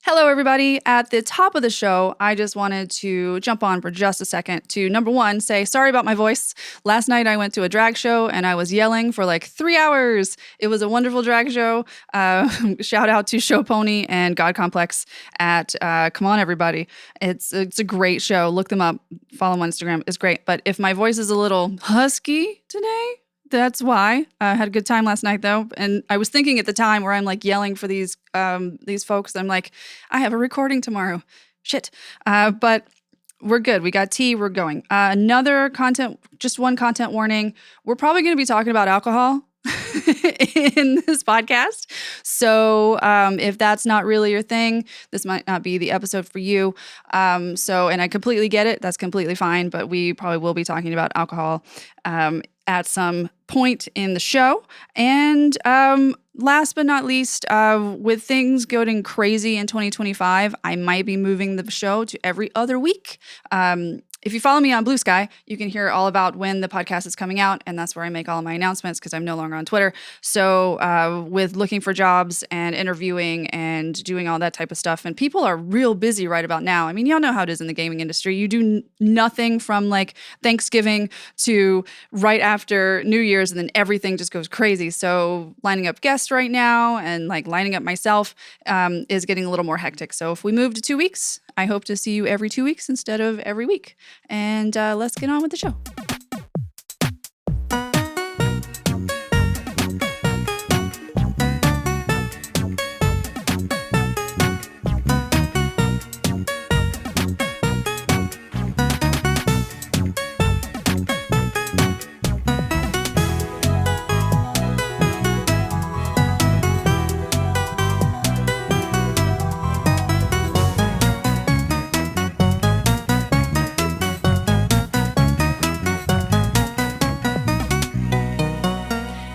Hello, everybody. At the top of the show, I just wanted to jump on for just a second to, number one, say sorry about my voice. Last night, I went to a drag show and I was yelling for like 3 hours. It was a wonderful drag show. Shout out to Show Pony and God Complex at Come On, Everybody. It's a great show. Look them up. Follow them on Instagram. It's great. But if my voice is a little husky today, that's why. I had a good time last night, though. And I was thinking at the time where I'm like yelling for these folks. I'm like, I have a recording tomorrow. Shit. But we're good. We got tea. We're going. Just one content warning. We're probably going to be talking about alcohol in this podcast. So if that's not really your thing, this might not be the episode for you. And I completely get it. That's completely fine. But we probably will be talking about alcohol at some point in the show. And last but not least, with things going crazy in 2025, I might be moving the show to every other week. If you follow me on Blue Sky, you can hear all about when the podcast is coming out, and that's where I make all of my announcements because I'm no longer on Twitter. So with looking for jobs and interviewing and doing all that type of stuff, and people are real busy right about now. I mean, y'all know how it is in the gaming industry. You do nothing from like Thanksgiving to right after New Year's, and then everything just goes crazy. So lining up guests right now and like lining up myself is getting a little more hectic. So if we move to 2 weeks, I hope to see you every 2 weeks instead of every week. And let's get on with the show.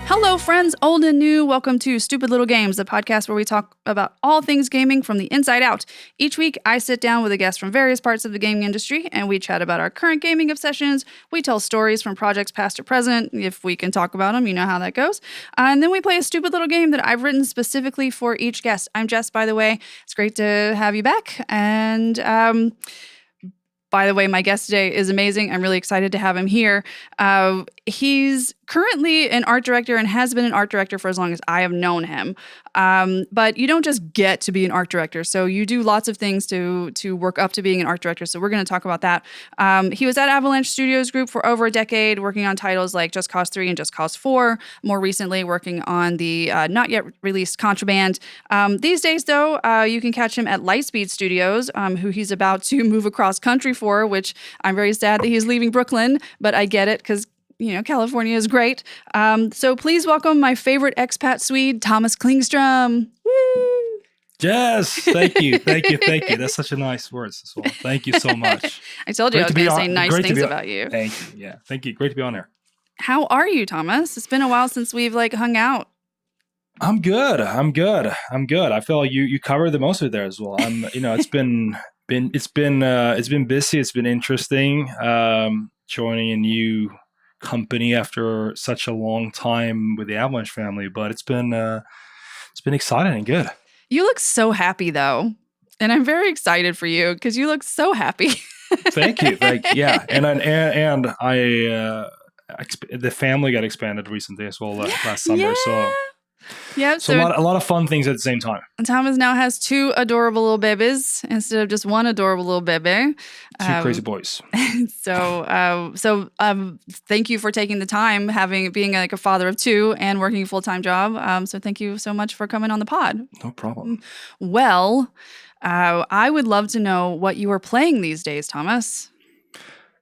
Hello, friends, old and new. Welcome to Stupid Little Games, the podcast where we talk about all things gaming from the inside out. Each week, I sit down with a guest from various parts of the gaming industry, and we chat about our current gaming obsessions. We tell stories from projects past or present, if we can talk about them. You know how that goes. And then we play a stupid little game that I've written specifically for each guest. I'm Jess, by the way. It's great to have you back. And by the way, my guest today is amazing. I'm really excited to have him here. He's currently an art director and has been an art director for as long as I have known him. But you don't just get to be an art director. So you do lots of things to work up to being an art director. So we're going to talk about that. He was at Avalanche Studios Group for over a decade, working on titles like Just Cause 3 and Just Cause 4. More recently, working on the not yet released Contraband. These days, though, you can catch him at Lightspeed Studios, who he's about to move across country for, which I'm very sad that he's leaving Brooklyn, but I get it because California is great. So please welcome my favorite expat Swede, Thomas Klingstrom. Woo! Yes, thank you. That's such a nice words as well. Thank you so much. I told you I was going to say nice things about you. Thank you. Yeah, thank you. Great to be on there. How are you, Thomas? It's been a while since we've hung out. I'm good. I feel like you covered the most of it there as well. It's been busy. It's been interesting. Joining a new company after such a long time with the Avalanche family, but it's been exciting and good. You look so happy though, and I'm very excited for you because you look so happy. Thank you. Yeah, and I the family got expanded recently as well last summer. Yeah. So. Yep. So a lot of fun things at the same time. Thomas now has 2 adorable little babies instead of just 1 adorable little baby. 2 crazy boys. So thank you for taking the time, being like a father of 2 and working a full-time job. So thank you so much for coming on the pod. No problem. Well, I would love to know what you are playing these days, Thomas.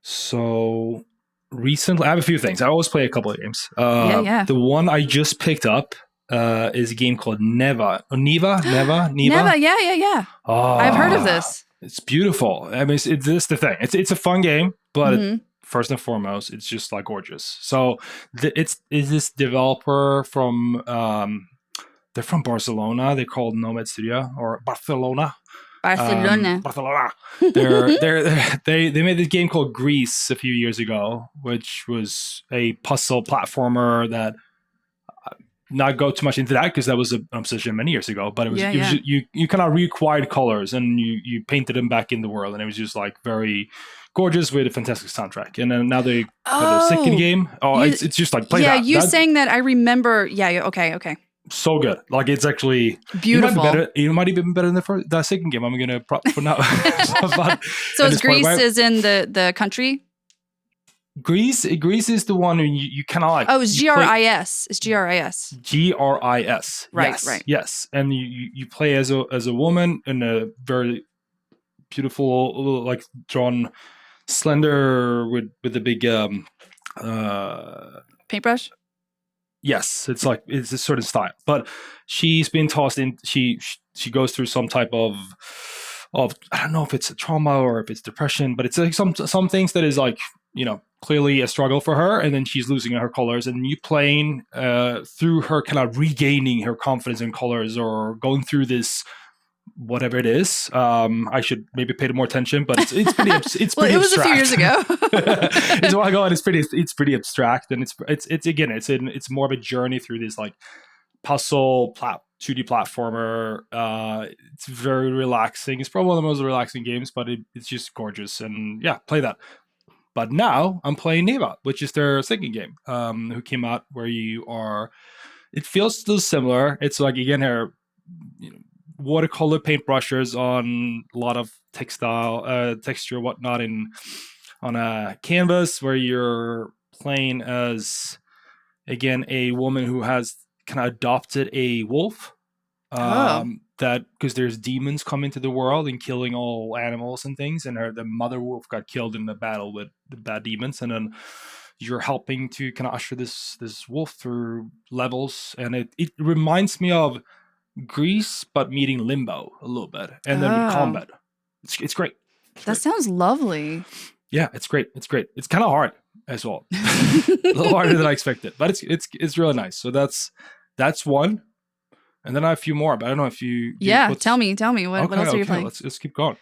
So recently, I have a few things. I always play a couple of games. Yeah. The one I just picked up is a game called Neva. Neva. Yeah. I've heard of this. It's beautiful. I mean, it's this the thing. It's a fun game, but first and foremost, it's just gorgeous. So it's this developer from they're from Barcelona. They're called Nomad Studio or Barcelona. Barcelona. They made this game called Grease a few years ago, which was a puzzle platformer that not go too much into that because that was an obsession many years ago. But it was, Yeah. you kind of reacquired colors and you painted them back in the world, and it was just like very gorgeous with a fantastic soundtrack. And then now they got the second Oh, game. Oh, you, it's just like play yeah, that. you That saying that, I remember. Yeah, okay. so good. Like it's actually you might be Beautiful. better. You might even be better than the second game. I'm gonna prop for now. But So at it's this point, Greece is in the country? Greece is the one who you kind of like. Oh, it's you play- GRIS. It's GRIS. GRIS. Right, Yes, right. yes. And you play as a woman in a very beautiful, like drawn, slender with a big Paintbrush? yes, it's a certain style. But she's been tossed in. She goes through some type of I don't know if it's a trauma or if it's depression, but it's like some things that is like, clearly a struggle for her, and then she's losing her colors, and you playing through her kind of regaining her confidence in colors or going through this whatever it is. I should maybe pay more attention, but it's pretty it's Well, pretty it was abstract. a few years ago. It's a while ago, and it's pretty abstract, and it's more of a journey through this like puzzle 2D platformer. It's very relaxing. It's probably one of the most relaxing games, but it's just gorgeous, and yeah, play that. But now I'm playing Neva, which is their second game, who came out where you are. It feels still similar. It's like again here, watercolor paintbrushes on a lot of texture, whatnot, on a canvas where you're playing as again a woman who has kind of adopted a wolf. That because there's demons come into the world and killing all animals and things, and the mother wolf got killed in the battle with the bad demons, and then you're helping to kind of usher this wolf through levels, and it reminds me of Greece but meeting Limbo a little bit, and then with combat. It's great. That sounds lovely. Yeah, it's great. It's kind of hard as well, a little harder than I expected, but it's really nice. So that's one. And then I have a few more, but I don't know if you... Tell me. What else are you playing? Let's keep going.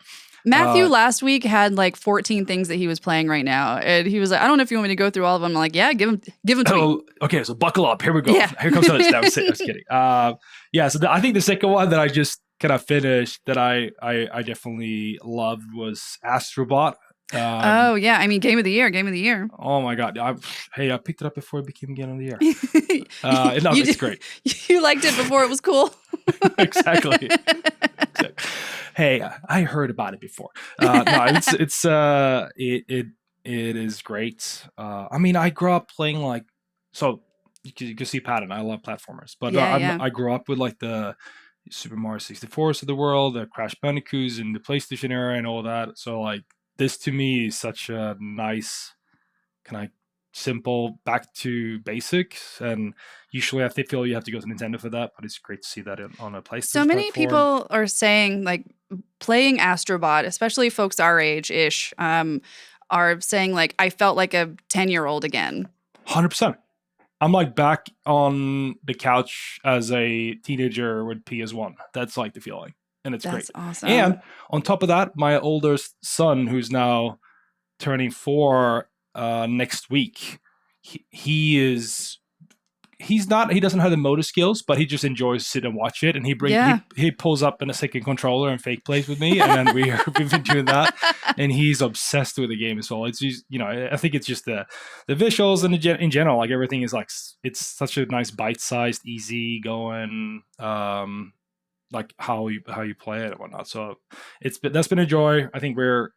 Matthew last week had like 14 things that he was playing right now. And he was like, I don't know if you want me to go through all of them. I'm like, yeah, give them to me. Okay, so buckle up. Here we go. Yeah. Here comes the list. I was kidding. So I think the second one that I just kind of finished that I definitely loved was Astrobot. I mean, game of the year. Oh my god! I picked it up before it became Game of the Year. It's great. You liked it before it was cool. Exactly. Hey, I heard about it before. It is great. I mean, I grew up playing like so. You can see pattern. I love platformers, but I grew up with like the Super Mario 64s of the world, the Crash Bandicoots in the PlayStation era, and all that. So like. This to me is such a nice, kind of simple, back to basics. And usually I feel you have to go to Nintendo for that, but it's great to see that on a PlayStation. So many people are saying like playing Astrobot, especially folks our age-ish, are saying like, I felt like a 10-year-old again. 100%. I'm like back on the couch as a teenager with PS1. That's like the feeling. And it's great. Awesome. And on top of that, my older son, who's now turning 4 next week, he doesn't have the motor skills, but he just enjoys to sit and watch it. And he pulls up in a second controller and fake plays with me, and then we've been doing that. And he's obsessed with the game as well. It's just, I think it's just the visuals and in general, like everything is like it's such a nice bite-sized, easy going. Like how you play it and whatnot. So that's been a joy. I think we're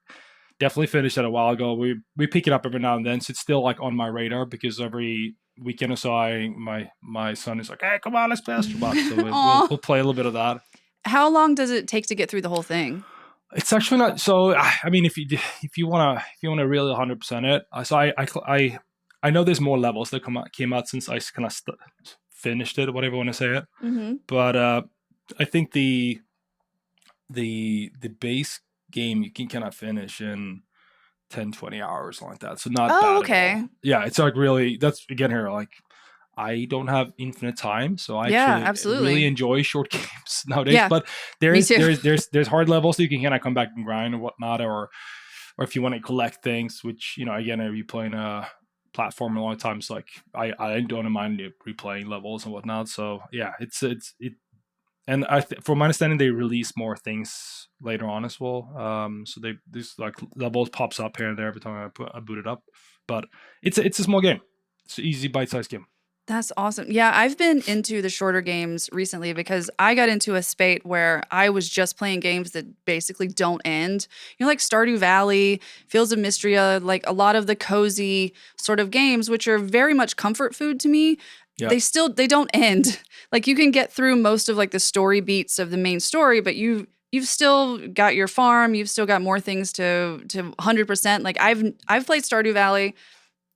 definitely finished that a while ago. We pick it up every now and then, so it's still like on my radar because every weekend or so my son is like, hey, come on, let's play Astrobot. So we'll play a little bit of that. How long does it take to get through the whole thing? It's actually not so. I mean, if you wanna really 100% it, so I know there's more levels that came out since I kind of finished it, whatever you want to say it. Mm-hmm. But I think the base game you can kind of finish in 10, 20 hours like that. So not bad okay. at all. Yeah, it's like really, that's again here, like I don't have infinite time, so I absolutely really enjoy short games nowadays. Yeah, but there's hard levels so you can kind of come back and grind and whatnot, or if you want to collect things, which again, are you playing platform a long time. So like I don't mind replaying levels and whatnot. So yeah, it. And from my understanding, they release more things later on as well. So this like levels pops up here and there every time I boot it up. But it's a small game. It's an easy bite-sized game. That's awesome. Yeah, I've been into the shorter games recently because I got into a spate where I was just playing games that basically don't end. You know, like Stardew Valley, Fields of Mystria, like a lot of the cozy sort of games, which are very much comfort food to me. Yeah. They don't end. Like you can get through most of like the story beats of the main story, but you've still got your farm, you've still got more things to 100%. Like I've played Stardew Valley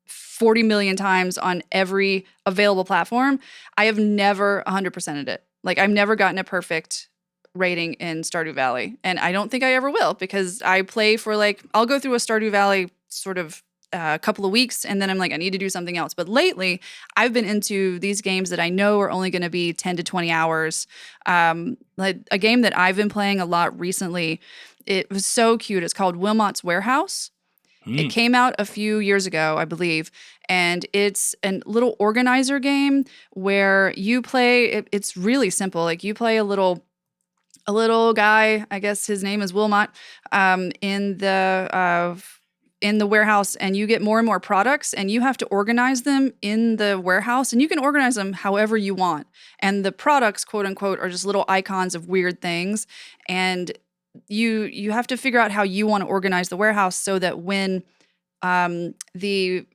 40 million times on every available platform. I have never 100%ed it. Like I've never gotten a perfect rating in Stardew Valley. And I don't think I ever will because I play for like, I'll go through a Stardew Valley sort of a couple of weeks and then I'm like, I need to do something else. But lately I've been into these games that I know are only going to be 10 to 20 hours. Like a game that I've been playing a lot recently, it was so cute. It's called Wilmot's Warehouse. It came out a few years ago, I believe, and it's a little organizer game where you play. It's really simple. Like you play a little guy. I guess his name is Wilmot. In the warehouse, and you get more and more products, and you have to organize them in the warehouse, and you can organize them however you want. And the products, quote unquote, are just little icons of weird things, and you have to figure out how you want to organize the warehouse so that when the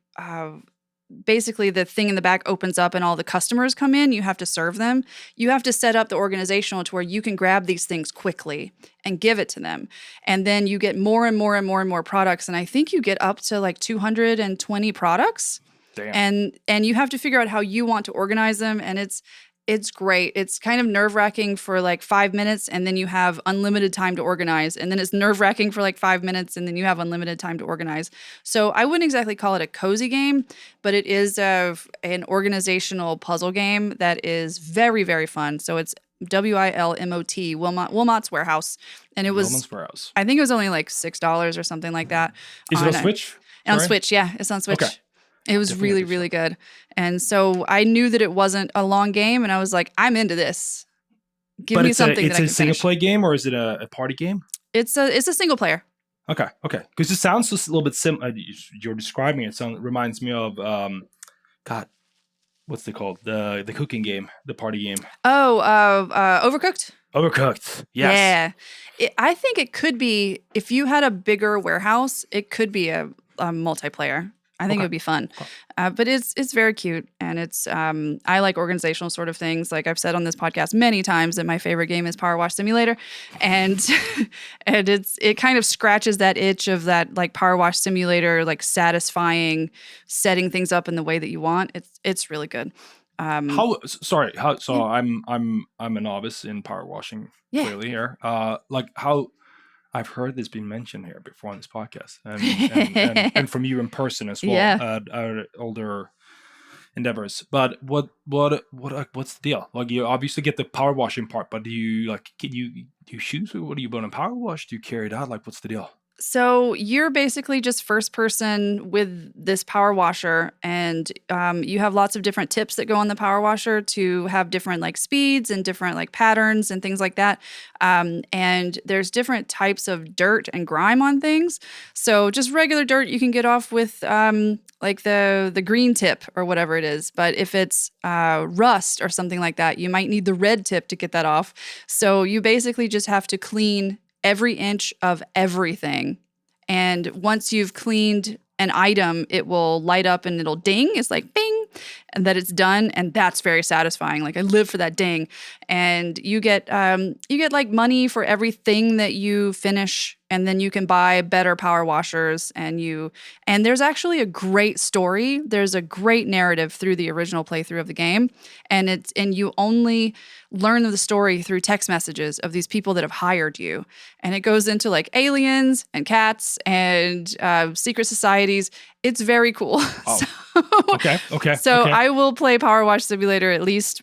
basically the thing in the back opens up and all the customers come in, you have to serve them. You have to set up the organizational to where you can grab these things quickly and give it to them. And then you get more and more and more and more products. And I think you get up to like 220 products. Damn. And you have to figure out how you want to organize them. And it's great. It's kind of nerve-wracking for like 5 minutes, and then you have unlimited time to organize. And then it's nerve-wracking for like 5 minutes, and then you have unlimited time to organize. So I wouldn't exactly call it a cozy game, but it is an organizational puzzle game that is very, very fun. So it's WILMOT, Wilmot's Warehouse. And it was, Wilmot's Warehouse. I think it was only like $6 or something like that. Is it on Switch? On Switch, yeah. It's on Switch. Okay. It was really, really good. And so I knew that it wasn't a long game, and I was like, I'm into this. Give me something that I can finish. It's a single play game, or is it a party game? It's a single player. Okay. Because it sounds just a little bit similar. You're describing it. Reminds me of, God, what's it called? The cooking game, the party game. Oh, Overcooked? Overcooked, yes. Yeah. I think it could be, if you had a bigger warehouse, it could be a multiplayer. I think it would be fun. But it's very cute, and it's I like organizational sort of things. Like I've said on this podcast many times that my favorite game is Power Wash Simulator, and and it kind of scratches that itch of that like Power Wash Simulator, like satisfying setting things up in the way that you want. It's really good. So I'm a novice in power washing, clearly here. Like how I've heard this been mentioned here before on this podcast, and from you in person as well, at our older endeavors. But what's the deal? Like you obviously get the power washing part, but do you choose what do you put on power wash? Do you carry it out? Like what's the deal? So you're basically just first person with this power washer, and you have lots of different tips that go on the power washer to have different like speeds and different like patterns and things like that. And there's different types of dirt and grime on things. So just regular dirt you can get off with like the green tip or whatever it is. But if it's rust or something like that, you might need the red tip to get that off. So you basically just have to clean every inch of everything. And once you've cleaned an item, it will light up and it'll ding. It's like bing, and that it's done. And that's very satisfying. Like I live for that ding. And you get like money for everything that you finish, and then you can buy better power washers. And there's actually a great story. There's a great narrative through the original playthrough of the game, and you only learn the story through text messages of these people that have hired you. And it goes into like aliens and cats and secret societies. It's very cool. Oh. Okay. So I will play Power Wash Simulator at least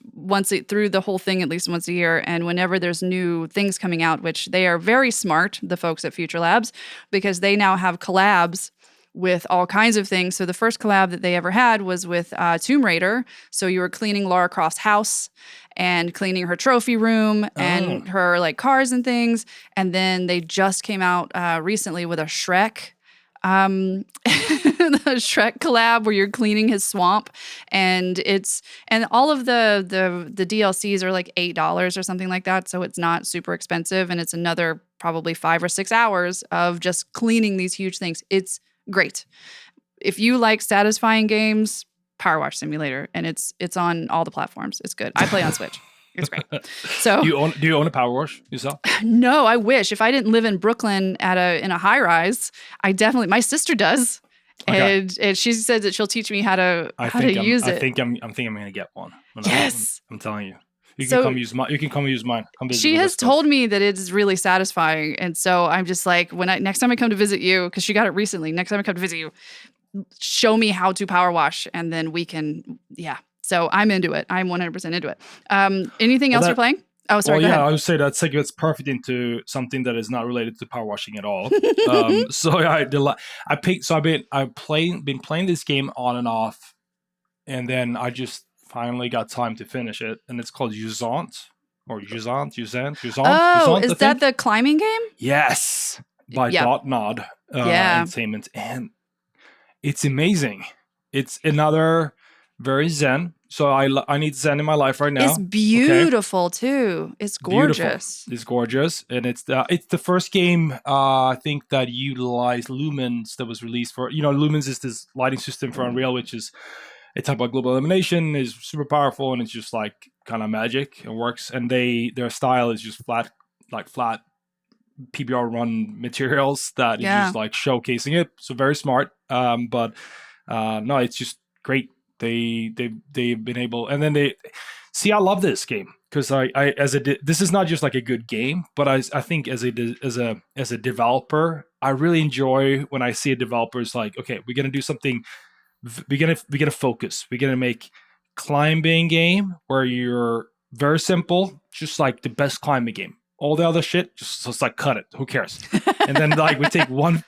through the whole thing at least once a year. And whenever there's new things coming out, which they are very smart, the folks at Future Labs, because they now have collabs with all kinds of things. So the first collab that they ever had was with Tomb Raider. So you were cleaning Lara Croft's house and cleaning her trophy room Oh. and her like cars and things. And then they just came out recently with a Shrek. The Shrek collab where you're cleaning his swamp, and all of the DLCs are like $8 or something like that, so it's not super expensive, and it's another probably 5 or 6 hours of just cleaning these huge things. It's great. If you like satisfying games, Power Wash Simulator, and it's on all the platforms. It's good. I play on Switch. It's great. So do you own a Power Wash yourself? no, I wish. If I didn't live in Brooklyn in a high rise, my sister does. Okay. And she said that she'll teach me how to use it. I think I'm gonna get one. Yes. I'm telling you. You So- can come use mine. You can come use mine. Come visit She the has West Coast. told me that it's really satisfying. And so I'm just like, next time I come to visit you, because she got it recently, next time I come to visit you, show me how to power wash, and then we can, yeah. So I'm into it. I'm 100% into it. Anything else you're playing? Oh, sorry. Well, go yeah, ahead. I would say that segues perfect into something that is not related to power washing at all. So I've been playing this game on and off, and then I just finally got time to finish it, and it's called Jusant. Oh, is that the climbing game? Yes, by Yeah. Dot Nod Yeah. Entertainment, and it's amazing. It's another very zen. So I need zen in my life right now. It's beautiful too. It's gorgeous. Beautiful. It's gorgeous, and it's the first game I think that utilized lumens that was released for. Lumens is this lighting system for Unreal, which is a type of global illumination, is super powerful, and it's just like kind of magic. It works, and their style is just flat PBR run materials that is just like showcasing it. So very smart. But no, it's just great. They've been able, and then I love this game because this is not just like a good game, but I think as a developer, I really enjoy when I see a developer's like, okay, we're gonna do something. We're gonna focus. We're gonna make climbing game where you're very simple, just like the best climbing game. All the other shit, just like cut it. Who cares? And then like we take one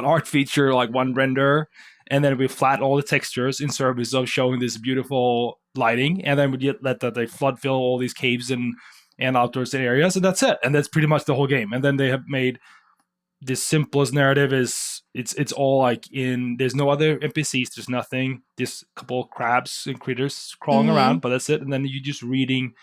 art feature, like one render, and then we flat all the textures in service of showing this beautiful lighting, and then we let that they flood fill all these caves and outdoors areas, and that's it. And that's pretty much the whole game. And then they have made this simplest narrative is it's all like there's no other NPCs, there's nothing, just a couple of crabs and critters crawling around, but that's it. And then you're just reading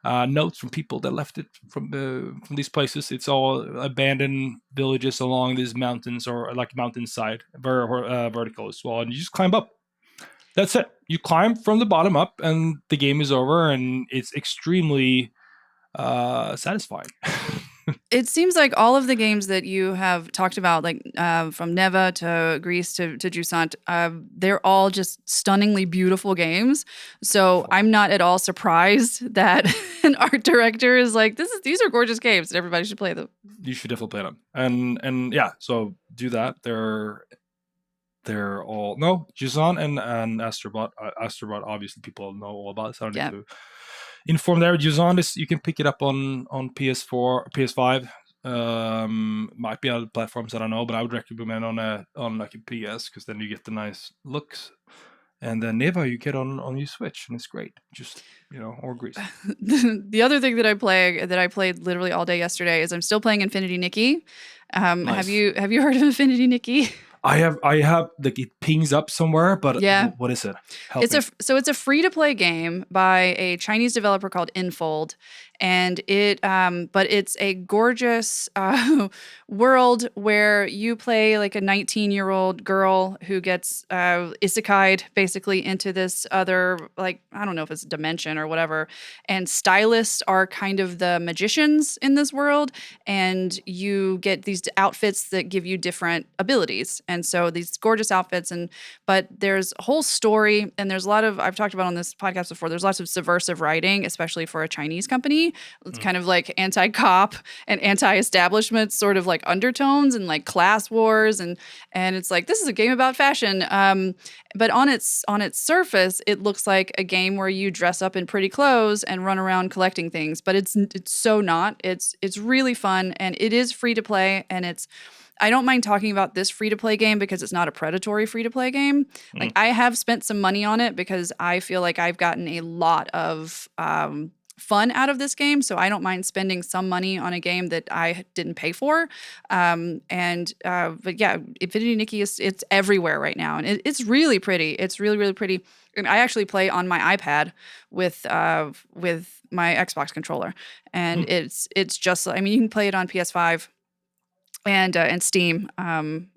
notes from people that left it from these places. It's all abandoned villages along these mountains or like mountainside, very vertical as well, and you just climb up. That's it. You climb from the bottom up, and the game is over, and it's extremely satisfying. It seems like all of the games that you have talked about, like from Neva to Greece to Jusant, they're all just stunningly beautiful games. So I'm not at all surprised that an art director is like, these are gorgeous games and everybody should play them. You should definitely play them. And yeah, so do that. They're all Jusant and Astrobot. Astrobot, obviously people know all about it, so I don't need to inform there. Jusant is, you can pick it up on PS4, PS5. Might be other platforms, I don't know, but I would recommend on like a PS, because then you get the nice looks. And then Neva you get on your Switch, and it's great. Just or Greece. The other thing that I played literally all day yesterday is I'm still playing Infinity Nikki. Nice. Have you heard of Infinity Nikki? I have like it pings up somewhere, but what is it? Help me. It's a free to play game by a Chinese developer called Infold, and but it's a gorgeous world where you play like a 19-year-old girl who gets isekai'd basically into this other, like, I don't know if it's a dimension or whatever, and stylists are kind of the magicians in this world, and you get these outfits that give you different abilities. And so these gorgeous outfits, but there's a whole story, and there's a lot of, I've talked about on this podcast before, there's lots of subversive writing, especially for a Chinese company. It's kind of like anti-cop and anti-establishment sort of like undertones and like class wars, and it's like, this is a game about fashion. But on its surface, it looks like a game where you dress up in pretty clothes and run around collecting things, but it's so not. It's really fun, and it is free to play, and I don't mind talking about this free-to-play game because it's not a predatory free-to-play game. Like, I have spent some money on it because I feel like I've gotten a lot of fun out of this game, so I don't mind spending some money on a game that I didn't pay for. But yeah, Infinity Nikki it's everywhere right now, and it's really pretty. It's really really pretty. And I actually play on my iPad with my Xbox controller, and it's just. I mean, you can play it on PS5 and Steam. And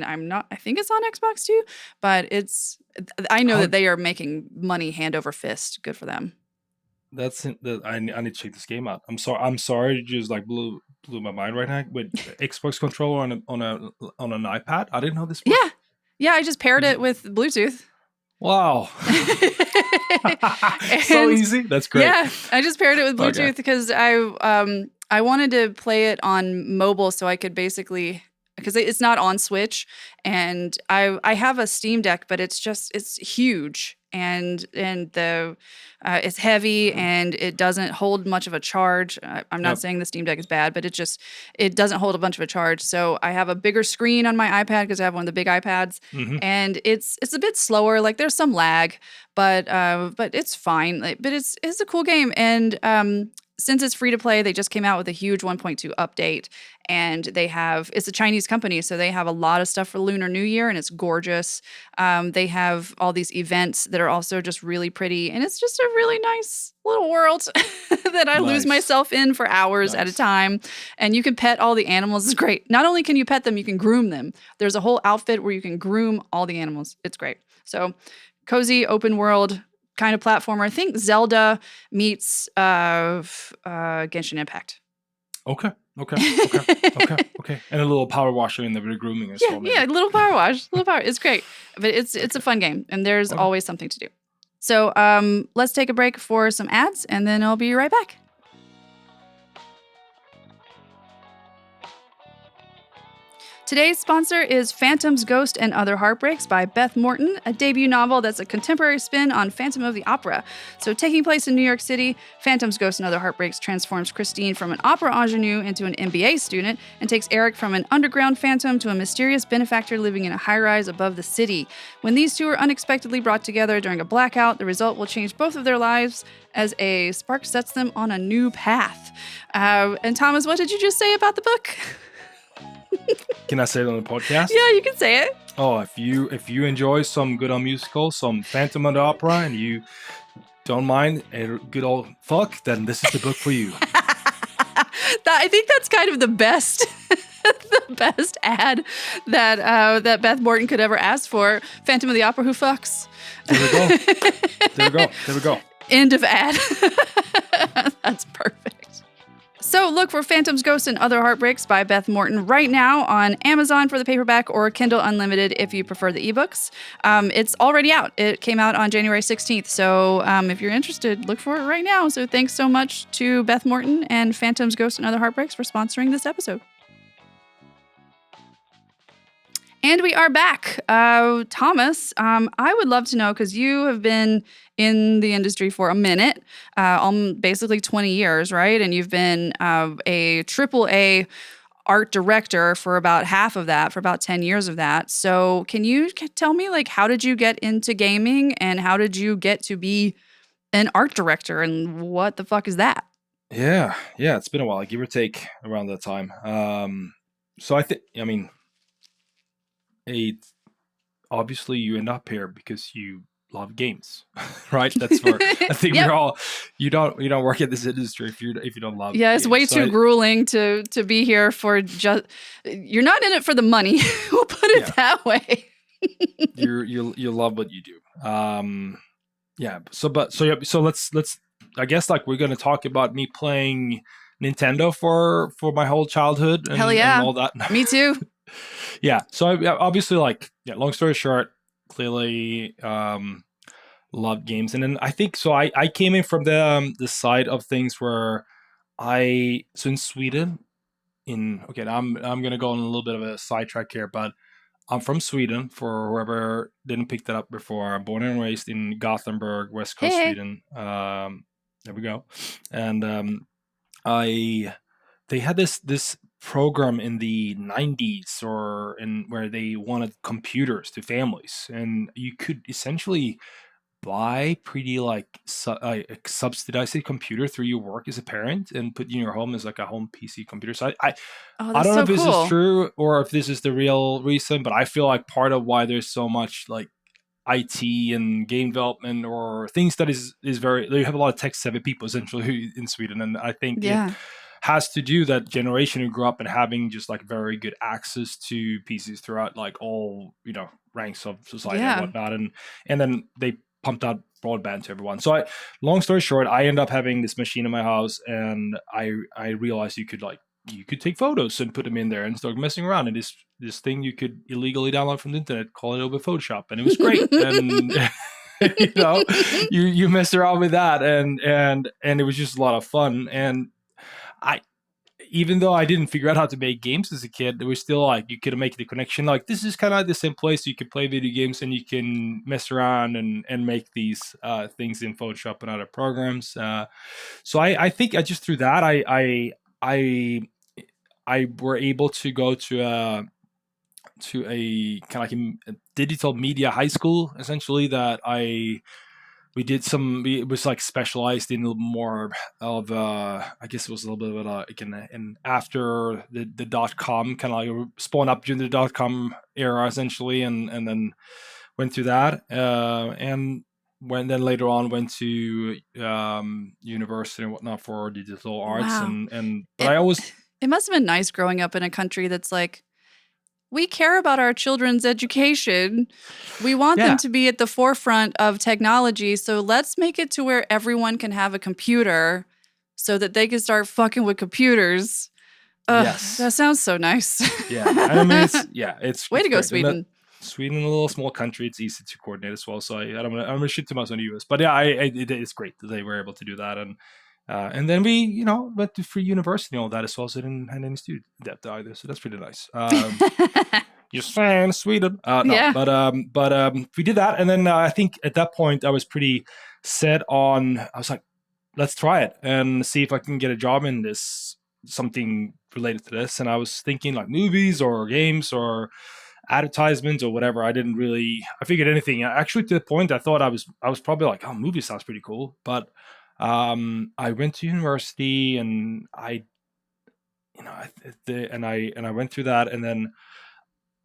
I think it's on Xbox too, but I know that they are making money hand over fist. Good for them. I need to check this game out. I'm sorry, you just like blew my mind right now. With Xbox controller on an iPad, I didn't know this worked. Yeah. I just paired it with Bluetooth. Wow, so easy. That's great. Yeah, I just paired it with Bluetooth because I wanted to play it on mobile so I could basically. Because it's not on Switch, and I have a Steam Deck, but it's huge and it's heavy and it doesn't hold much of a charge. I'm not saying the Steam Deck is bad, but it doesn't hold a bunch of a charge. So I have a bigger screen on my iPad because I have one of the big iPads, and it's a bit slower. Like there's some lag, but it's fine. But it's a cool game, and since it's free to play, they just came out with a huge 1.2 update, and it's a Chinese company, so they have a lot of stuff for Lunar New Year, and it's gorgeous. They have all these events that are also just really pretty, and it's just a really nice little world that I lose myself in for hours at a time. And you can pet all the animals. It's great. Not only can you pet them, you can groom them. There's a whole outfit where you can groom all the animals. It's great. So cozy, open world kind of platformer. I think Zelda meets Genshin Impact. Okay. And a little power washer in the grooming as well. Maybe. Yeah, a little power wash. It's great. But it's a fun game, and there's always something to do. So let's take a break for some ads, and then I'll be right back. Today's sponsor is Phantom's Ghost and Other Heartbreaks by Beth Morton, a debut novel that's a contemporary spin on Phantom of the Opera. So taking place in New York City, Phantom's Ghost and Other Heartbreaks transforms Christine from an opera ingenue into an MBA student and takes Eric from an underground phantom to a mysterious benefactor living in a high-rise above the city. When these two are unexpectedly brought together during a blackout, the result will change both of their lives as a spark sets them on a new path. And Thomas, what did you just say about the book? Can I say it on the podcast? Yeah, you can say it. Oh, if you enjoy some good old musical, some Phantom of the Opera, and you don't mind a good old fuck, then this is the book for you. I think that's kind of the best ad that Beth Morton could ever ask for. Phantom of the Opera, who fucks? There we go. End of ad. That's perfect. So look for Phantom's Ghost and Other Heartbreaks by Beth Morton right now on Amazon for the paperback or Kindle Unlimited if you prefer the ebooks. It's already out. It came out on January 16th. So if you're interested, look for it right now. So thanks so much to Beth Morton and Phantom's Ghost and Other Heartbreaks for sponsoring this episode. And we are back. Thomas, I would love to know, because you have been in the industry for a minute, basically 20 years, right? And you've been a AAA art director for about half of that, for about 10 years of that. So can you tell me, like, how did you get into gaming and how did you get to be an art director and what the fuck is that? Yeah, it's been a while, give or take around that time. So obviously you end up here because you love games, right? That's for I think we're all. You don't work in this industry if you don't love. Yeah, it's games. way too grueling to be here for just. You're not in it for the money. We'll put it that way. you love what you do. So let's. I guess like we're gonna talk about me playing Nintendo for my whole childhood. And, Hell yeah, and all that. Me too. Yeah. So obviously, long story short, clearly loved games. And then I think, so I came in from the side of things where so in Sweden, I'm going to go on a little bit of a sidetrack here, but I'm from Sweden, for whoever didn't pick that up before. I'm born and raised in Gothenburg, West Coast Sweden. There we go. And they had this program in the 90s or in where they wanted computers to families, and you could essentially buy pretty like a subsidized computer through your work as a parent and put in your home as like a home PC computer. So Oh, I that's don't know so if this is cool. true or if this is the real reason, but I feel like part of why there's so much like IT and game development or things that is very, they have a lot of tech savvy people essentially in Sweden, and I think it Yeah. has to do that generation who grew up and having just like very good access to PCs throughout like all ranks of society and Yeah. whatnot, and then they pumped out broadband to everyone. So long story short, I ended up having this machine in my house, and I realized you could take photos and put them in there and start messing around. And this thing you could illegally download from the internet, call it over Photoshop, and it was great. And you know, you mess around with that, and it was just a lot of fun. And I, even though I didn't figure out how to make games as a kid, there was still like you could make the connection. Like this is kind of the same place you could play video games and you can mess around and make these things in Photoshop and other programs. So I think I just through that I I were able to go to a kind of like a digital media high school essentially that I we did some it was like specialized in a little more of I guess it was a little bit of like an after the dot-com kind of like spawn up during the dot-com era essentially, and then went through that and when then later on went to university and whatnot for digital arts, Wow. and but It I always it must have been nice growing up in a country that's like, we care about our children's education. We want them yeah to be at the forefront of technology. So let's make it to where everyone can have a computer so that they can start fucking with computers. Ugh, yes that sounds so nice. yeah, and I mean Way it's to go, great, and that Sweden. Sweden, a little small country, it's easy to coordinate as well. So I'm gonna shit too much on the US, but yeah, it's great that they were able to do that, and then we went to free university and all that as well. So I didn't have any student debt either, so that's pretty nice. You're saying Sweden? No, Yeah. but we did that, and then I think at that point I was pretty set on. I was like, let's try it and see if I can get a job in this something related to this. And I was thinking like movies or games or advertisements or whatever. I figured anything. Actually, to the point I was probably like, oh, movie sounds pretty cool. But I went to university and I went through that, and then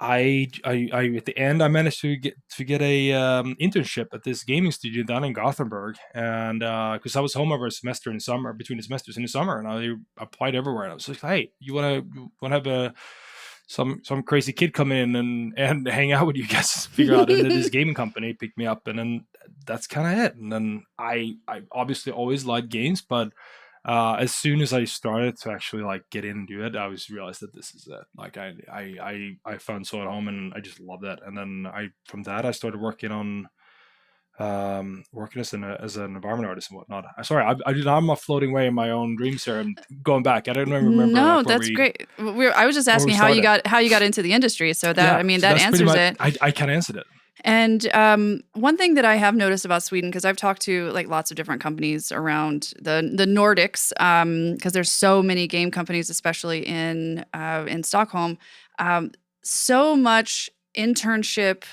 I at the end I managed to get a internship at this gaming studio down in Gothenburg, and because I was home over a semester in summer between the semesters in the summer, and I applied everywhere, and I was like, hey, you want to have a some crazy kid come in and hang out with you guys, figure out, and then this gaming company picked me up, and then that's kind of it. And then I obviously always liked games, but as soon as I started to actually like get in and do it, I was realized that this is it. Like I found so at home, and I just love that. And then from that I started working on working as an environment artist and whatnot. Sorry, I'm not floating away in my own dreams here. I'm going back. I don't even remember No, like that's great. I was just where we asking started. how you got into the industry. So that, I Yeah, mean, so that that's pretty answers much it. I can answer it. And one thing that I have noticed about Sweden, because I've talked to like lots of different companies around the Nordics, because there's so many game companies, especially in Stockholm, so much internship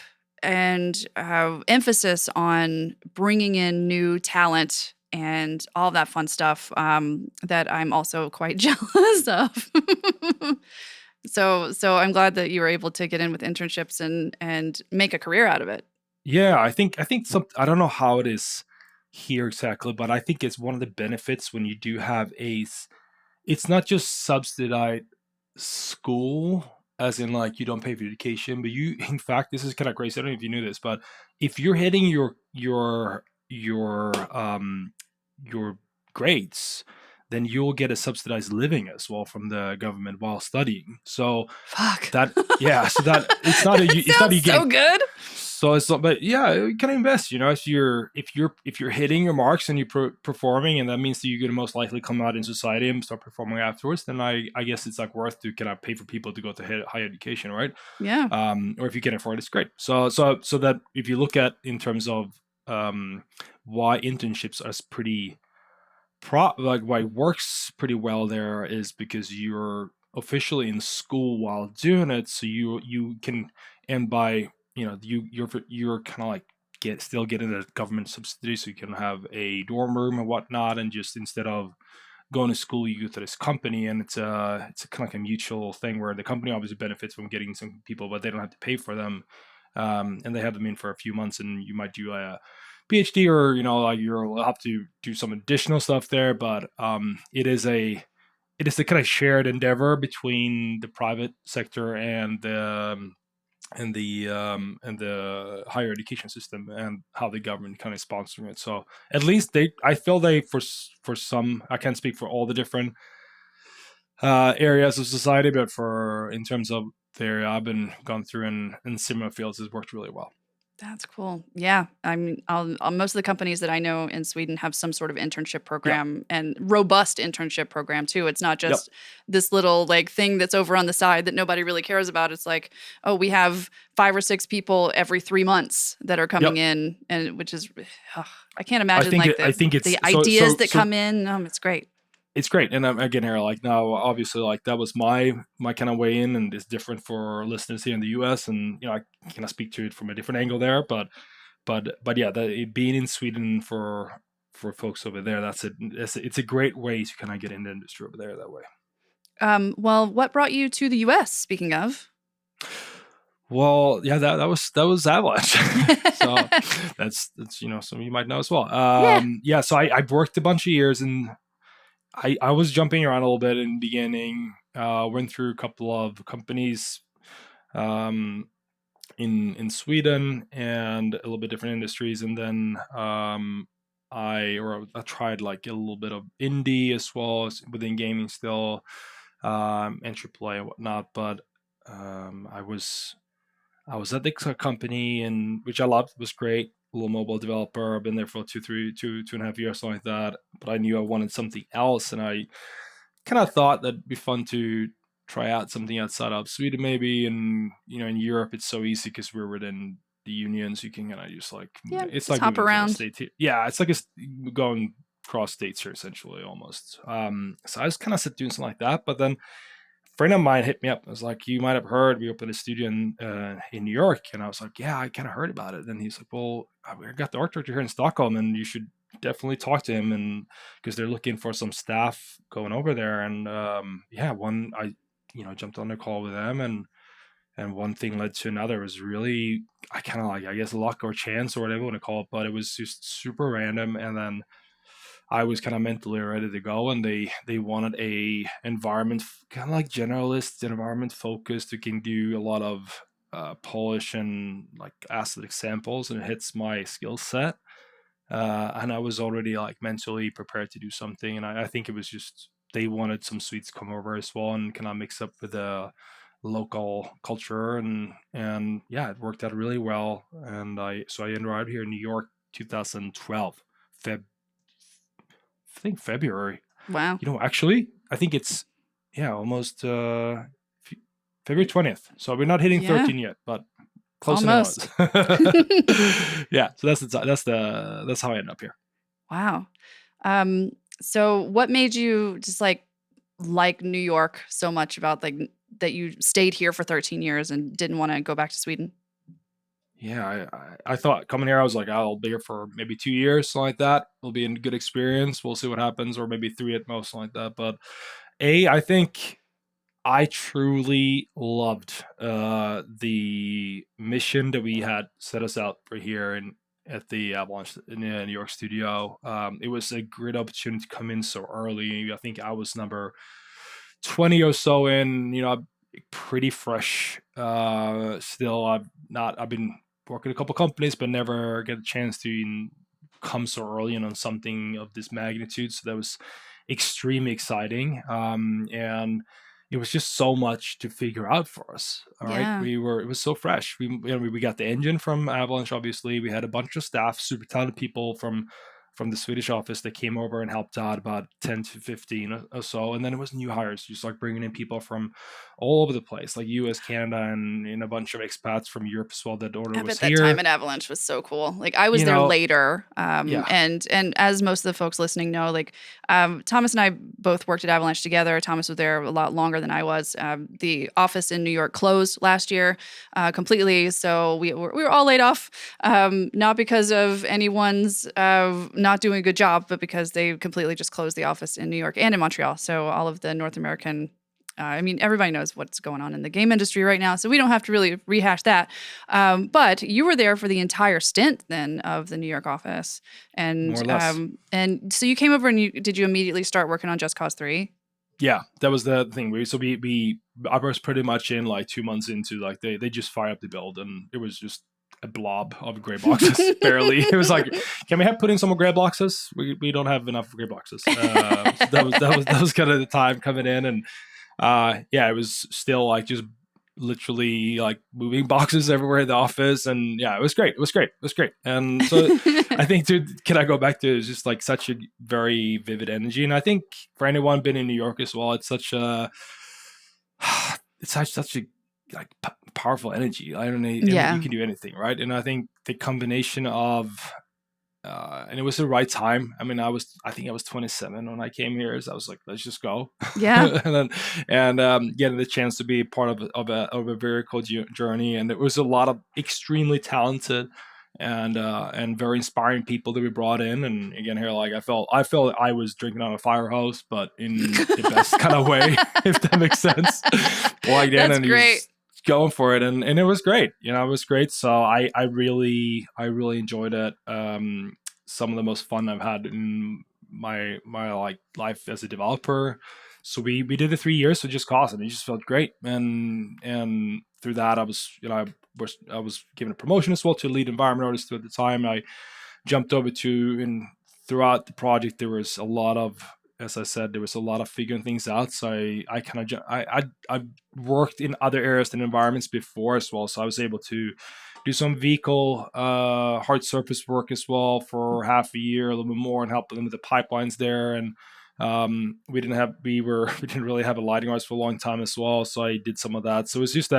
and emphasis on bringing in new talent and all that fun stuff that I'm also quite jealous of. So I'm glad that you were able to get in with internships and make a career out of it. Yeah, I think some I don't know how it is here exactly, but I think it's one of the benefits when you do have it's not just subsidized school as in like you don't pay for education, but you in fact this is kind of crazy. I don't know if you knew this, but if you're hitting your grades, then you'll get a subsidized living as well from the government while studying. So Fuck. that yeah, so that That it's not sounds you so getting good. so it's not, but yeah, you can invest. If you're hitting your marks and you're performing, and that means that you're going to most likely come out in society and start performing afterwards. Then I guess it's like worth to kind of pay for people to go to higher education, right? Yeah. Or if you can afford it, it's great. So that if you look at in terms of why internships are pretty like why it works pretty well there is because you're officially in school while doing it, so you can, and by you're kind of like still getting the government subsidy, so you can have a dorm room and whatnot, and just instead of going to school, you go to this company, and it's kind of like a mutual thing where the company obviously benefits from getting some people, but they don't have to pay for them, and they have them in for a few months, and you might do a PhD, or like you'll have to do some additional stuff there, but it is the kind of shared endeavor between the private sector and the higher education system, and how the government kind of sponsoring it. So at least I feel they, for some, I can't speak for all the different areas of society, but for in terms of the area I've been gone through in similar fields, has worked really well. That's cool. Yeah. I mean, most of the companies that I know in Sweden have some sort of internship Yep. program, and robust internship program too. It's not Yep. just this little like thing that's over on the side that nobody really cares about. It's like, oh, we have 5 or 6 people every 3 months that are coming Yep. in, and which is, ugh, I can't I imagine think like it, I think it's the ideas that so come in. It's great. it's great. And again, here, like, now obviously, like, that was my kind of way in, and it's different for listeners here in the US, and I kind of speak to it from a different angle there, but yeah, being in Sweden for folks over there, it's a great way to kind of get into industry over there that way. Well, what brought you to the US, speaking of? Well, yeah, that was Avalanche. So that's some of you might know as well. Yeah. Yeah, so I worked a bunch of years, and I was jumping around a little bit in the beginning. Went through a couple of companies um, in Sweden, and a little bit different industries, and then I tried like a little bit of indie as well as within gaming still, and AAA and whatnot. But I was at the company, and which I loved, was great. A little mobile developer. I've been there for 2.5 years, something like that. But I knew I wanted something else, and I kind of thought that'd be fun to try out something outside of Sweden, maybe. And in Europe, it's so easy because we're within the union, so you can kind of just like, Yeah. it's Just like hop moving from a around. state to, yeah, it's like going cross states here essentially almost. So I was kind of doing something like that, but then friend of mine hit me up. I was like, "You might have heard we opened a studio in New York," and I was like, "Yeah, I kind of heard about it." And he's like, "Well, I got the art director here in Stockholm, and you should definitely talk to him, and because they're looking for some staff going over there." And yeah, one I jumped on a call with them, and one thing led to another. It was really, I kind of like, I guess, luck or chance or whatever you want to call it, but it was just super random. And then I was kind of mentally ready to go, and they wanted a environment kind of like generalist, environment focused, who can do a lot of polish and like aesthetic samples, and it hits my skill set. And I was already like mentally prepared to do something, and I think it was just they wanted some Swedes to come over as well and kind of mix up with the local culture, and yeah, it worked out really well. And I arrived here in New York 2012, Feb I think February. Wow. Actually, I think it's, yeah, almost February 20th. So we're not hitting Yeah. 13 yet, but close enough. Almost. Yeah, so that's how I end up here. Wow. Um, so what made you just like New York so much about that you stayed here for 13 years and didn't want to go back to Sweden? Yeah, I thought coming here, I was like, I'll be here for maybe 2 years, something like that. It'll be a good experience. We'll see what happens, or maybe three at most, something like that. But I think I truly loved the mission that we had set us out for here at the Avalanche in the New York studio. It was a great opportunity to come in so early. I think I was number 20 or so in. Pretty fresh. Still, I've been working a couple companies, but never get a chance to even come so early in on something of this magnitude. So that was extremely exciting. And it was just so much to figure out for us. All right, Yeah. it was so fresh. We got the engine from Avalanche. Obviously, we had a bunch of staff, super talented people from the Swedish office that came over and helped out about 10 to 15 or so. And then it was new hires, just like bringing in people from all over the place, like US, Canada, and a bunch of expats from Europe as well that order I was bet that time here. at Avalanche was so cool. Like I was You there know, later, yeah. and as most of the folks listening know, like Thomas and I both worked at Avalanche together. Thomas was there a lot longer than I was. The office in New York closed last year completely, so we were all laid off, not because of anyone's not doing a good job, but because they completely just closed the office in New York and in Montreal. So all of the North American. I mean, everybody knows what's going on in the game industry right now, so we don't have to really rehash that. But you were there for the entire stint then of the New York office, More or less. And so you came over and did you immediately start working on Just Cause 3? Yeah, that was the thing. I was pretty much in like 2 months into, like they just fire up the build, and it was just a blob of gray boxes. Barely. It was like, can we put in some more gray boxes? We don't have enough gray boxes. So that was kind of the time coming in, and it was still like just literally like moving boxes everywhere in the office, and yeah, it was great. And so I think, can I go back to, it's just like such a very vivid energy, and I think for anyone been in New York as well, it's such a like powerful energy. I don't know, Yeah. you can do anything, right? And I think the combination of and it was the right time. I mean, I think I was 27 when I came here. So I was like, let's just go. Yeah. and getting the chance to be part of a very cool journey. And it was a lot of extremely talented and very inspiring people that we brought in. And again, here, like I felt I was drinking on a fire hose, but in the best kind of way, if that makes sense. Like, That's great. Going for it, and it was great. It was great. So I really enjoyed it. Some of the most fun I've had in my like life as a developer. So we did the 3 years for Just Cause, and it just felt great. And through that, I was I was given a promotion as well to lead environment artist at the time. I jumped over to, and throughout the project there was a lot of, as I said, there was a lot of figuring things out. So I kind of I worked in other areas and environments before as well. So I was able to do some vehicle hard surface work as well for half a year, a little bit more, and help them with the pipelines there. And we didn't really have a lighting artist for a long time as well. So I did some of that. So it was just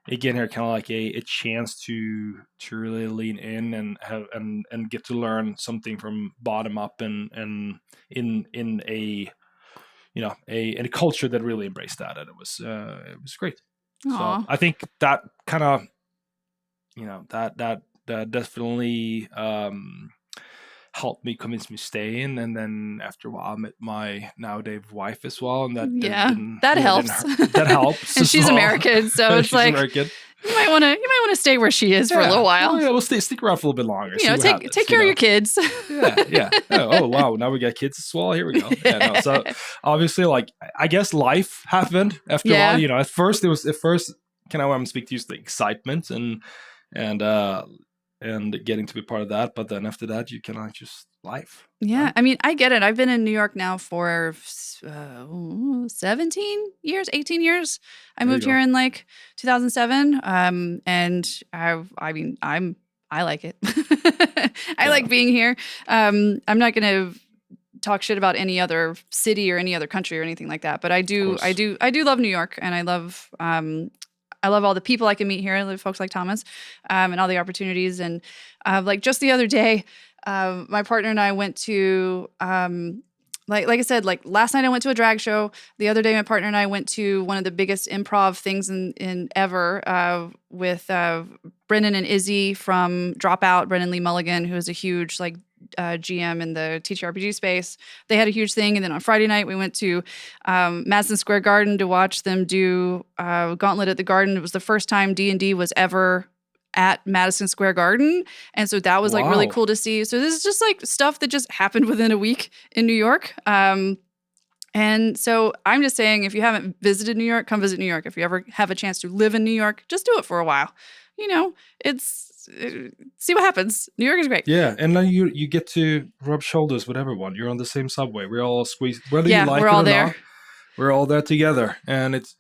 again here kind of like a chance to really lean in and have and get to learn something from bottom up, and in a in a culture that really embraced that, and it was great. Aww. So I think that kind of that definitely helped me, convince me to stay in. And then after a while I met my nowadays wife as well, and that helps. That helps. And she's American, so it's like American. You might want to stay where she is for a little while. We'll stick around for a little bit longer. Take care of your kids. Yeah. Oh wow, now we got kids as well. Here we go. Yeah, no. So obviously, like, I guess life happened after a while. At first kind of when I'm speaking to you, the excitement and getting to be part of that, but then after that you cannot just life. Yeah, right? I mean, I get it. I've been in New York now for 17 years, 18 years. I moved here in like 2007, and I like it. I like being here. I'm not gonna talk shit about any other city or any other country or anything like that, but I do love New York, and I love all the people I can meet here. I love folks like Thomas, and all the opportunities. And like just the other day, my partner and I went to, like I said, like last night I went to a drag show. The other day, my partner and I went to one of the biggest improv things in ever with Brennan and Izzy from Dropout, Brennan Lee Mulligan, who is a huge like GM in the TTRPG space. They had a huge thing. And then on Friday night, we went to Madison Square Garden to watch them do Gauntlet at the Garden. It was the first time D&D was ever at Madison Square Garden. And so that was like really cool to see. So this is just like stuff that just happened within a week in New York. And so I'm just saying, if you haven't visited New York, come visit New York. If you ever have a chance to live in New York, just do it for a while. See what happens. New York is great. Yeah, and then you get to rub shoulders with everyone. You're on the same subway. We're all squeezed. Whether you like it or not, we're all there together. And it's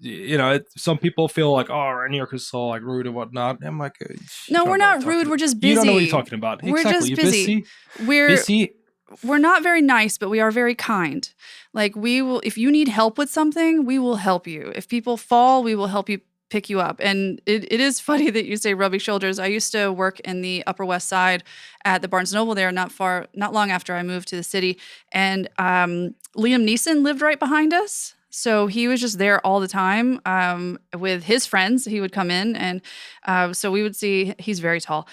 some people feel like, oh, New York is so like rude and whatnot. I'm like, no, we're not rude. We're just busy. You don't know what you're talking about. We're exactly. just busy. We're busy we're not very nice, but we are very kind. Like we will, if you need help with something, we will help you. If people fall, we will help you pick you up. And it is funny that you say rubbing shoulders. I used to work in the Upper West Side at the Barnes Noble there, not long after I moved to the city. And Liam Neeson lived right behind us. So he was just there all the time with his friends. He would come in, and so we would see. He's very tall,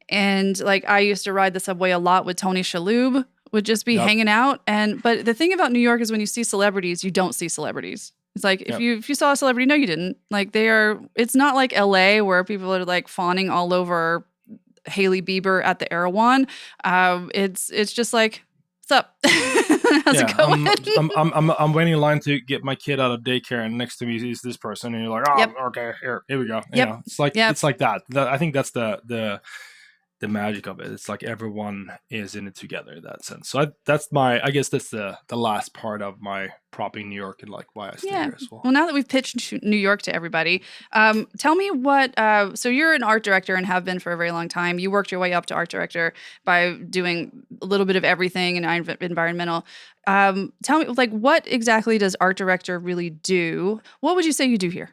and like I used to ride the subway a lot with Tony Shalhoub. Would just be Yep. hanging out, but the thing about New York is when you see celebrities, you don't see celebrities. It's like Yep. if you saw a celebrity, no, you didn't. Like they are. It's not like L.A. where people are like fawning all over Hailey Bieber at the Erewhon. It's just like, what's up? How's it going? I'm waiting in line to get my kid out of daycare, and next to me is this person, and you're like, oh, Yep. okay, here we go. Yep. You know, it's like Yep. it's like that. I think that's the magic of it. It's like everyone is in it together in that sense. So I guess that's the last part of my propping New York and like why I stay here as well. Well, now that we've pitched New York to everybody, tell me what. So you're an art director and have been for a very long time. You worked your way up to art director by doing a little bit of everything in environmental. Tell me, like, what exactly does art director really do? What would you say you do here?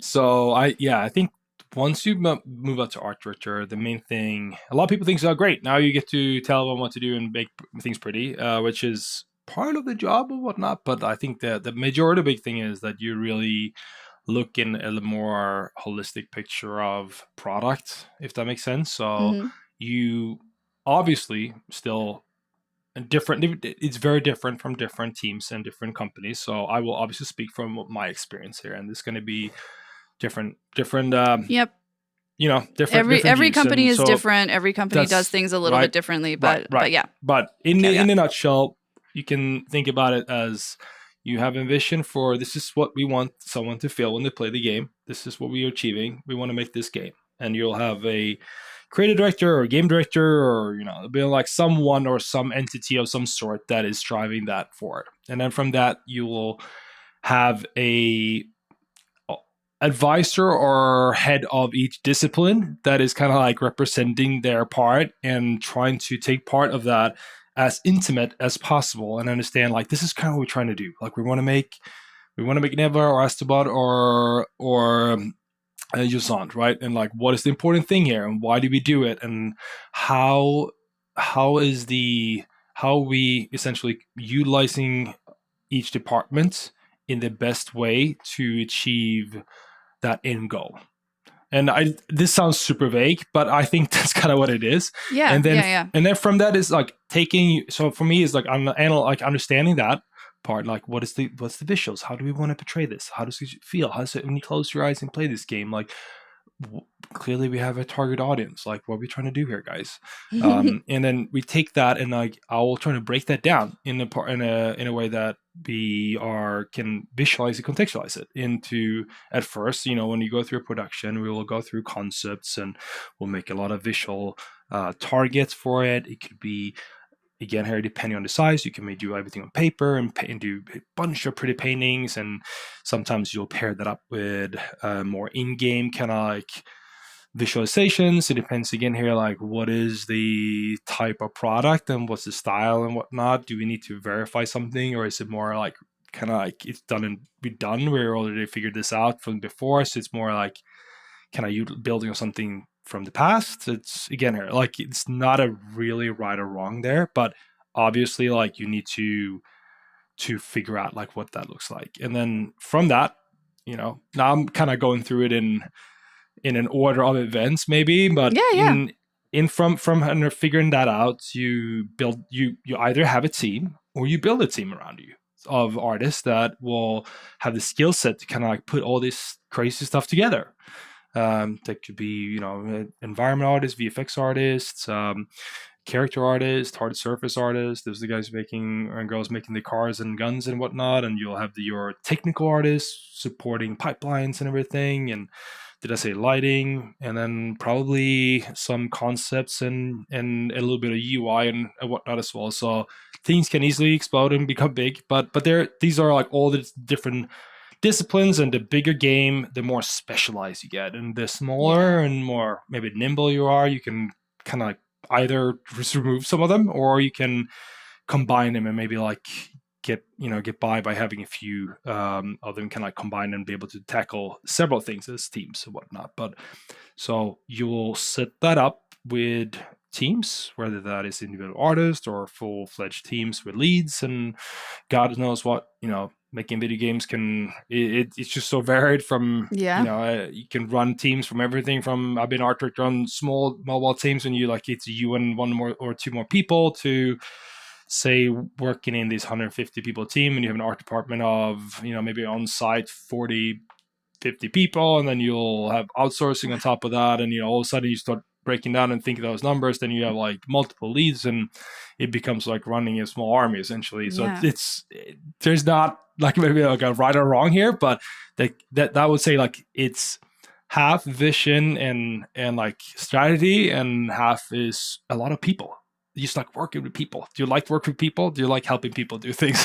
So I think once you move up to art director, the main thing a lot of people think is, oh, great, now you get to tell them what to do and make things pretty, which is part of the job or whatnot. But I think that the majority big thing is that you really look in a more holistic picture of product, if that makes sense. So you obviously still different. It's very different from different teams and different companies. So I will obviously speak from my experience here, and it's going to be different. Yep. You know, different every company and is so different. Every company does things a little bit differently, but yeah. But in a nutshell, you can think about it as you have a vision for this is what we want someone to feel when they play the game. This is what we are achieving. We want to make this game, and you'll have a creative director or game director, or it'll be like someone or some entity of some sort that is driving that forward. And then from that, you will have a advisor or head of each discipline that is kind of like representing their part and trying to take part of that as intimate as possible and understand like this is kind of what we're trying to do. Like we want to make Neva or Astrobot or Jusant, right? And like what is the important thing here and why do we do it and how are we essentially utilizing each department in the best way to achieve that end goal. And this sounds super vague, but I think that's kind of what it is. Yeah. And then yeah. And then from that is like taking. So for me, is like I'm like understanding that part. Like what's the visuals? How do we want to portray this? How does it feel? How does it when you close your eyes and play this game? Like clearly we have a target audience. Like what are we trying to do here, guys? And then we take that and like I'll try to break that down in a way that we can visualize and contextualize it into. At first, when you go through a production, we will go through concepts and we'll make a lot of visual targets for it. It could be, again, here depending on the size, you can maybe do everything on paper and do a bunch of pretty paintings, and sometimes you'll pair that up with more in-game kind of like visualizations. It depends again here, like what is the type of product and what's the style and whatnot. Do we need to verify something, or is it more like kind of like it's done and be done? We already figured this out from before, so it's more like kind of building on something from the past. It's again here, like it's not a really right or wrong there, but obviously like you need to figure out like what that looks like. And then from that, now I'm kind of going through it in an order of events maybe, but from figuring that out, you either have a team or you build a team around you of artists that will have the skill set to kind of like put all this crazy stuff together. That could be, environment artists, VFX artists, character artists, hard surface artists. Those are the guys and girls making the cars and guns and whatnot. And you'll have your technical artists supporting pipelines and everything. And did I say lighting? And then probably some concepts and a little bit of UI and whatnot as well. So things can easily explode and become big. But these are like all the different disciplines, and the bigger game, the more specialized you get, and the smaller and more maybe nimble you are, you can kind of like either just remove some of them, or you can combine them and maybe like get by having a few of them can like combine and be able to tackle several things as teams and whatnot. But so you will set that up with teams, whether that is individual artists or full-fledged teams with leads, and God knows what, making video games it's just so varied from, Yeah. you can run teams from everything from, I've been art director on small mobile teams and it's you and one more or two more people, to say working in this 150 people team and you have an art department of, maybe on site 40, 50 people, and then you'll have outsourcing on top of that, and all of a sudden you start breaking down and thinking those numbers, then you have like multiple leads, and it becomes like running a small army essentially. So Yeah. it's there's not like maybe like a right or wrong here, but that would say like it's half vision and like strategy, and half is a lot of people. You just like working with people. Do you like to work with people? Do you like helping people do things?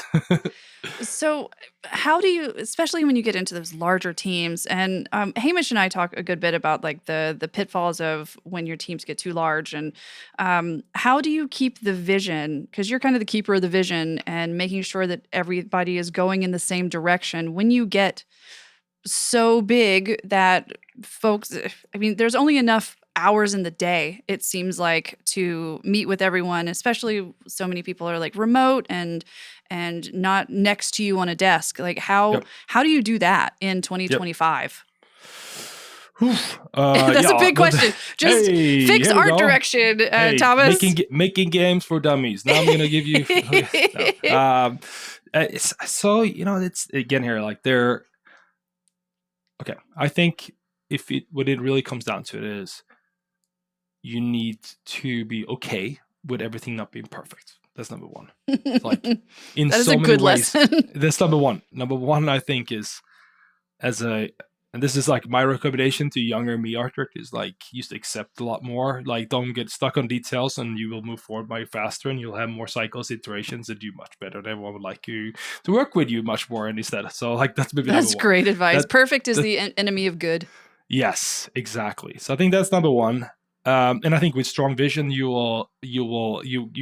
So, how do you, especially when you get into those larger teams, and Hamish and I talk a good bit about like the pitfalls of when your teams get too large, and how do you keep the vision? Because you're kind of the keeper of the vision, and making sure that everybody is going in the same direction when you get so big that folks, I mean, there's only enough hours in the day, it seems like, to meet with everyone, especially so many people are like remote and not next to you on a desk. Like how Yep. how do you do that in Yep. 2025? That's That's a big question. Just fix here we art go. direction, Hey, Thomas. making games for dummies. Now I'm gonna give you. No. So it's again here like they're okay. I think what it really comes down to it is you need to be okay with everything not being perfect. That's number one. Like in That is so a many good ways. lesson. That's number one. Number one, I think, is and this is like my recommendation to younger me art directors, like just accept a lot more. Like don't get stuck on details, and you will move forward much faster, and you'll have more cycles, iterations, and do much better. And everyone would like you to work with you much more instead. So like that's maybe That's number one. great advice. Perfect is that the enemy of good. Yes, exactly. So I think that's number one. And I think with strong vision, you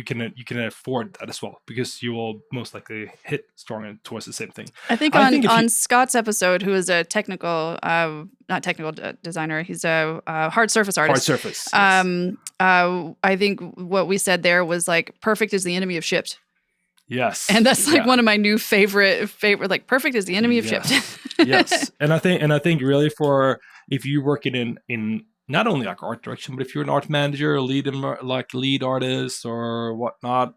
can afford that as well, because you will most likely hit strong towards the same thing. I think I think if on you Scott's episode, who is a technical, not technical designer, he's a hard surface hard artist. surface, yes. I think what we said there was like perfect is the enemy of shipped. Yes. And that's like one of my new favorite, like perfect is the enemy of shipped. Yes. And I think really for if you're working in not only like art direction, but if you're an art manager, lead artist or whatnot,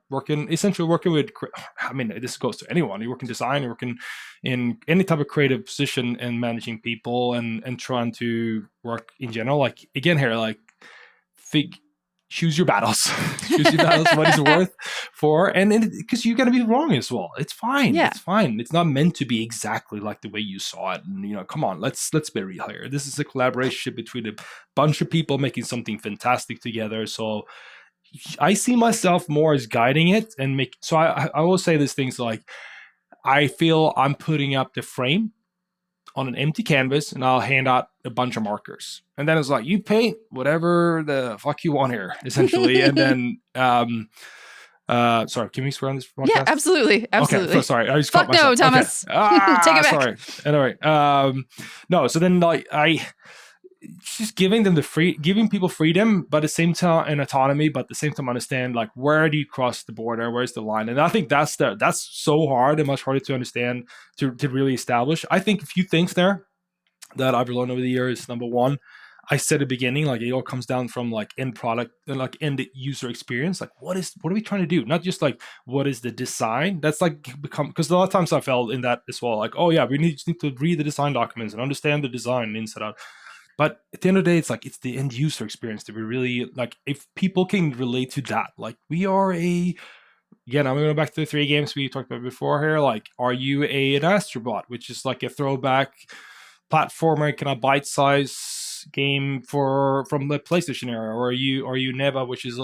essentially working with, I mean, this goes to anyone. You work in design, you work in any type of creative position, and managing people and trying to work in general. Like again here, like choose your battles. Choose your battles, what it's worth for. And because you're going to be wrong as well. It's fine. Yeah. It's fine. It's not meant to be exactly like the way you saw it. And, come on, let's be real here. This is a collaboration between a bunch of people making something fantastic together. So I see myself more as guiding it so I will say these things like, I feel I'm putting up the frame on an empty canvas, and I'll hand out a bunch of markers. And then it's like, you paint whatever the fuck you want here, essentially. And then, sorry, can we swear on this podcast? Yeah, absolutely. Okay, so sorry. I just fuck no, Thomas. Okay. Take it back. Sorry. Anyway, no, so then like just giving people freedom, but at the same time and autonomy, but at the same time understand like where do you cross the border, where's the line. And I think that's so hard and much harder to understand, to really establish. I think a few things there that I've learned over the years. Number one, I said at the beginning, like it all comes down from like end product and like end user experience. Like what are we trying to do? Not just like what is the design. That's like because a lot of times I felt in that as well. Like, oh yeah, we just need to read the design documents and understand the design inside out. But at the end of the day, it's like it's the end user experience that we really like. If people can relate to that, like we are again, I'm going back to the 3 games we talked about before here. Like, are you an Astrobot, which is like a throwback platformer, kind of bite-size game from the PlayStation era, or are you Neva, which is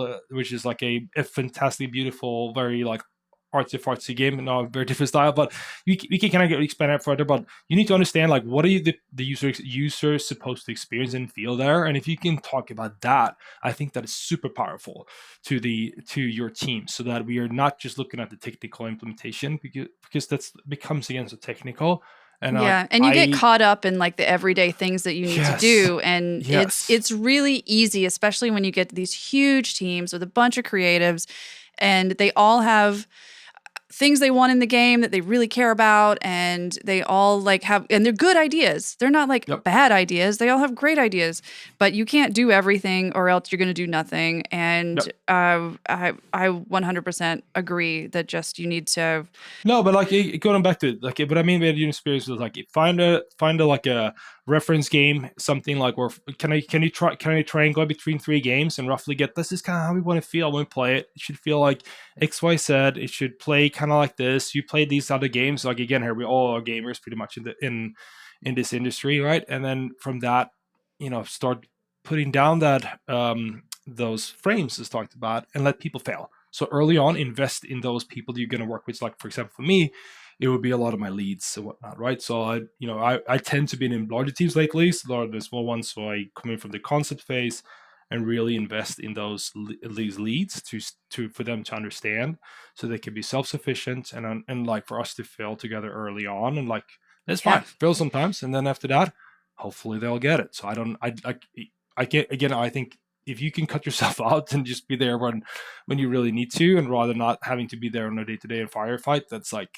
like a fantastically beautiful, very like artsy game, no, very different style. But we can kind of expand it further. But you need to understand like what are the user supposed to experience and feel there, and if you can talk about that, I think that is super powerful to your team, so that we are not just looking at the technical implementation because that's becomes again so technical. And Yeah, and you get caught up in like the everyday things that you need to yes, do, and yes, it's really easy, especially when you get these huge teams with a bunch of creatives, and they all have things they want in the game that they really care about, and they all like have, and they're good ideas. They're not like yep, bad ideas. They all have great ideas, but you can't do everything or else you're going to do nothing. And yep. I 100% agree that just you need to. No, but like going back to it, like what I mean by user experience is like find a like a reference game, something like where can you triangle between three games and roughly get this is kind of how we want to feel when we play it. It should feel like X, Y, Z. It should play kind of like this. You play these other games, like again here we all are gamers pretty much in this industry, right? And then from that, start putting down that those frames as talked about and let people fail. So early on, invest in those people that you're going to work with. Like for example, for me, it would be a lot of my leads and whatnot, right? So I tend to be in larger teams lately, so a lot of the small ones. So I come in from the concept phase and really invest in these leads for them to understand, so they can be self sufficient and like for us to fail together early on, and like it's Yeah. fine, fail sometimes, and then after that, hopefully they'll get it. So I get again. I think if you can cut yourself out and just be there when you really need to, and rather not having to be there on a day-to-day and firefight,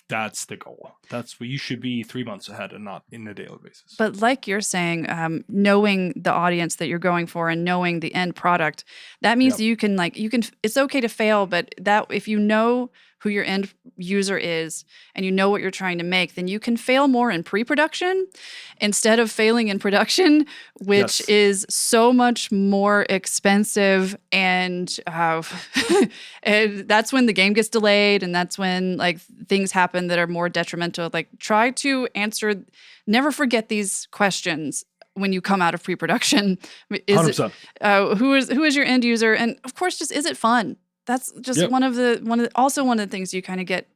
that's the goal. That's where you should be 3 months ahead and not in a daily basis. But like you're saying, knowing the audience that you're going for and knowing the end product, that means Yep. it's okay to fail, but that if you know who your end user is and you know what you're trying to make, then you can fail more in pre-production instead of failing in production, which Yes. is so much more expensive. And and that's when the game gets delayed, and that's when like things happen that are more detrimental. Like try to answer, never forget these questions when you come out of pre-production. Is 100%. it who is your end user, and of course, just is it fun? That's just Yep. one of the things you kind of get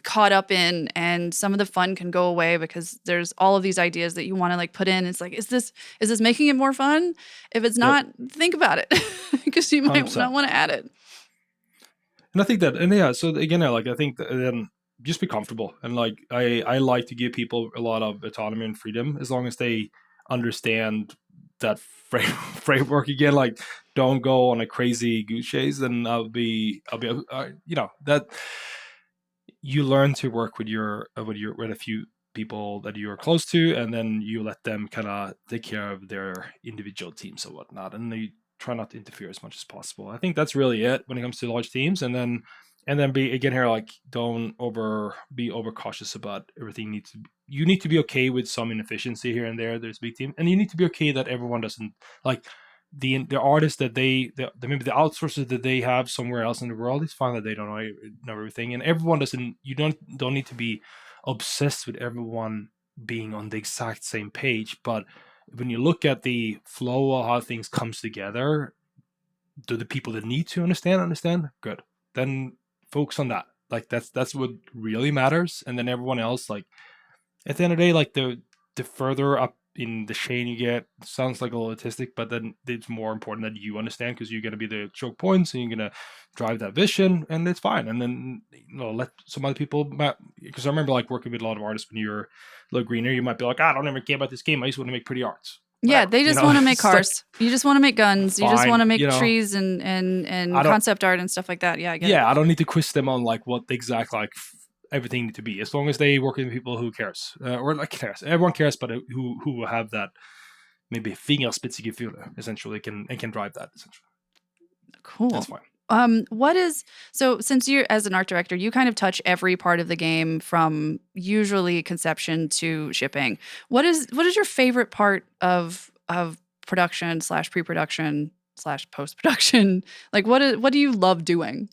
caught up in, and some of the fun can go away because there's all of these ideas that you want to like put in. It's like, is this making it more fun? If it's not, think about it because you might 100%. not want to add it. And I think that, and yeah, so again, like I think that then just be comfortable, and like I like to give people a lot of autonomy and freedom as long as they understand that framework again. Like, don't go on a crazy goose chase, then I'll be that you learn to work with with a few people that you are close to, and then you let them kind of take care of their individual teams or whatnot, and they try not to interfere as much as possible. I think that's really it when it comes to large teams, and then be again here like don't be over cautious about everything. You need to be okay with some inefficiency here and there. There's a big team, and you need to be okay that everyone doesn't like the artists that maybe the outsourcers that they have somewhere else in the world. It's fine that they don't know everything, and everyone doesn't. You don't need to be obsessed with everyone being on the exact same page. But when you look at the flow of how things comes together, do the people that need to understand? Good. Then focus on that. Like that's what really matters. And then everyone else, like at the end of the day, like the further up in the chain you get, sounds like a little autistic, but then it's more important that you understand because you're going to be the choke points and you're going to drive that vision, and it's fine. And then let some other people, because I remember like working with a lot of artists when you're a little greener, you might be like, I don't ever care about this game. I just want to make pretty arts. Yeah, Whatever, they just want to make It's like, cars. You just want to make guns. You just fine, want to make trees and concept art and stuff like that. Yeah, I get it. I don't need to quiz them on like what the exact like everything need to be, as long as they work with people who cares, or like cares. Everyone cares, but who have that maybe fingerspitzengefühle essentially can drive that essentially. Cool. That's fine. So since you're as an art director, you kind of touch every part of the game from usually conception to shipping. What is your favorite part of production / pre-production / post-production? Like what do you love doing?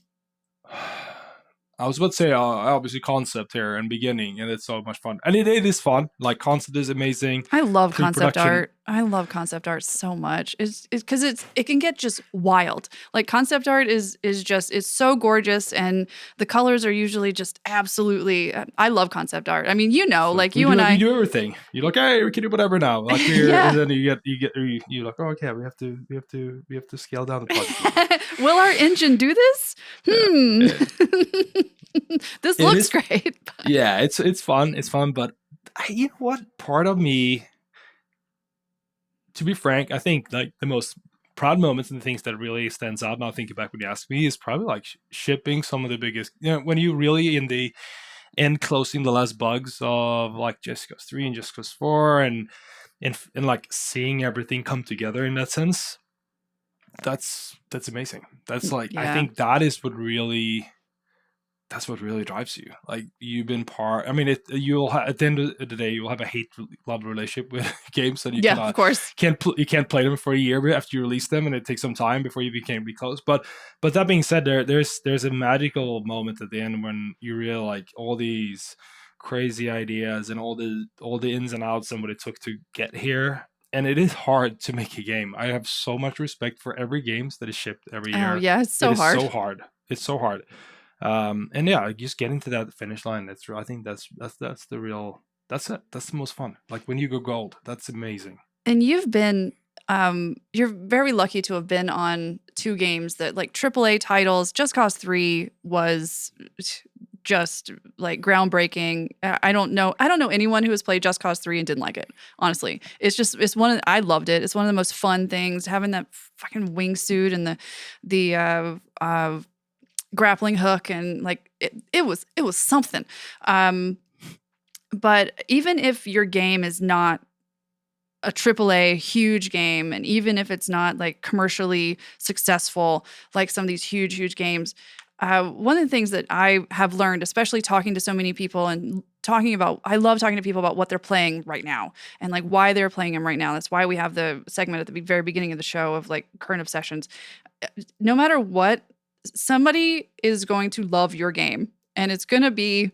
I was about to say obviously concept here and beginning, and it's so much fun, and it is fun. Like concept is amazing. I love concept Pre-production, art. I love concept art so much. It's because it can get just wild. Like concept art is just it's so gorgeous, and the colors are usually just absolutely. I love concept art. I mean, It's like like you and we I. do everything. You're like, hey, we can do whatever now. Like we're, and Yeah. then you're like, oh, okay, we have to scale down the project a little bit. Will our engine do this? Yeah, Hmm. it, This it looks is. great. Yeah, it's fun, but you know what? Part of me, to be frank, I think like the most proud moments and the things that really stands out now thinking back when you ask me is probably like shipping some of the biggest, when you really in the end closing the last bugs of like Just Cause 3 and Just Cause 4 and like seeing everything come together in that sense. That's amazing. That's like, I Yeah. think that's what really drives you. Like you've been part. I mean, at the end of the day, you'll have a hate love relationship with games, and you Yeah, of course. you can't play them for a year after you release them, and it takes some time before you became be close. But that being said, there's a magical moment at the end when you realize like all these crazy ideas and all the ins and outs and what it took to get here. And it is hard to make a game. I have so much respect for every games that is shipped every Oh year. yeah, it's It so is hard. so hard. It's so hard. And yeah, just getting to that finish line. I think that's the real. That's it. That's the most fun. Like when you go gold, that's amazing. And you're very lucky to have been on two games that like AAA titles. Just Cause 3 was just like groundbreaking. I don't know anyone who has played Just Cause 3 and didn't like it. Honestly, it's I loved it. It's one of the most fun things, having that fucking wingsuit and the grappling hook, and like it was something. Um, but even if your game is not a AAA huge game, and even if it's not like commercially successful like some of these huge games, one of the things that I have learned, especially talking to so many people and I love talking to people about what they're playing right now and like why they're playing them right now. That's why we have the segment at the very beginning of the show of like current obsessions. No matter what, somebody is going to love your game, and it's going to be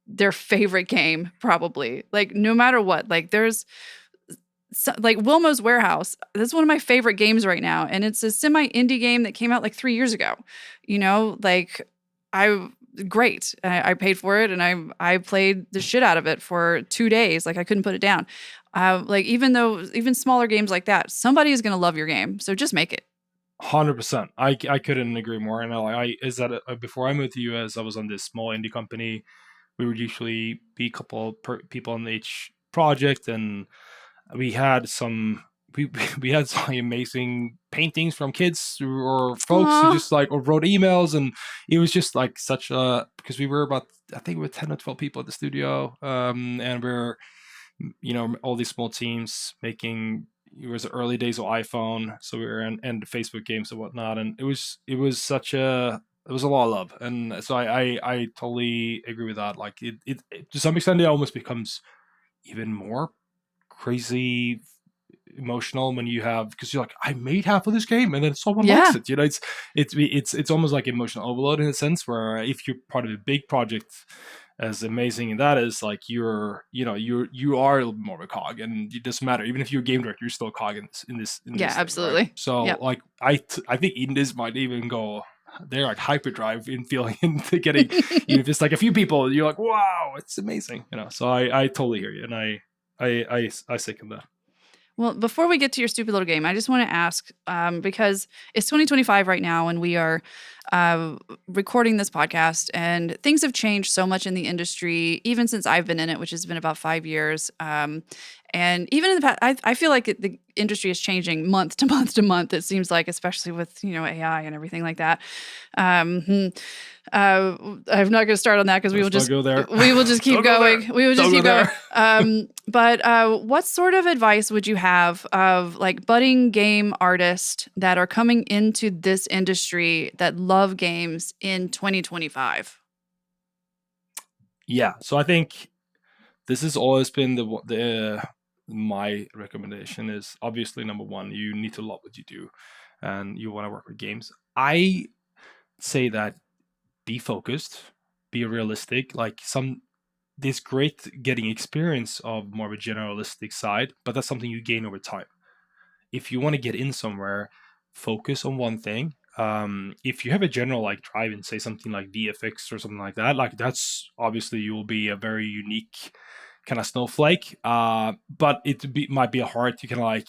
their favorite game probably. Like no matter what, like there's like Wilmo's Warehouse. This is one of my favorite games right now, and it's a semi indie game that came out like 3 years ago. You know, like I great. I paid for it, and I played the shit out of it for 2 days. Like I couldn't put it down. Like even smaller games like that, somebody is gonna love your game. So just make it. 100%. I couldn't agree more. And I is that before I moved to US, I was on this small indie company. We would usually be a couple people on each project, and we had some we had some amazing paintings from kids or folks who Aw. just like or wrote emails, and it was just like such a because we were about I think we were 10 or 12 people at the studio, and we're all these small teams making. It was the early days of iPhone, so we were in the Facebook games and whatnot, and it was such a it was a lot of love, and so I totally agree with that. Like it to some extent it almost becomes even more crazy emotional when you have because you're like I made half of this game and then someone likes Yeah. it. It's almost like emotional overload in a sense where if you're part of a big project as amazing and that is like you are a little bit more of a cog and it doesn't matter even if you're a game director you're still a cog in Yeah, this thing, right? absolutely. So Yep. like I think even this might even go they're like hyperdrive in feeling into getting even if it's like a few people you're like wow it's amazing so I totally hear you and I second that. Well, before we get to your stupid little game, I just want to ask because it's 2025 right now, and we are recording this podcast, and things have changed so much in the industry, even since I've been in it, which has been about 5 years. And even in the past, I feel like the industry is changing month to month to month. It seems like, especially with AI and everything like that. Um, I'm not going to start on that because Let's not go there. we will just keep Don't go there. going. We will just Don't go keep going. there. But what sort of advice would you have of like budding game artists that are coming into this industry that love games in 2025? Yeah, so I think this has always been the my recommendation is obviously number one you need to love what you do and you want to work with games. I say that be focused, be realistic. Like this great getting experience of more of a generalistic side, but that's something you gain over time. If you want to get in somewhere, focus on one thing. If you have a general like drive and say something like VFX or something like that's obviously you will be a very unique kind of snowflake. But might be hard to kind of like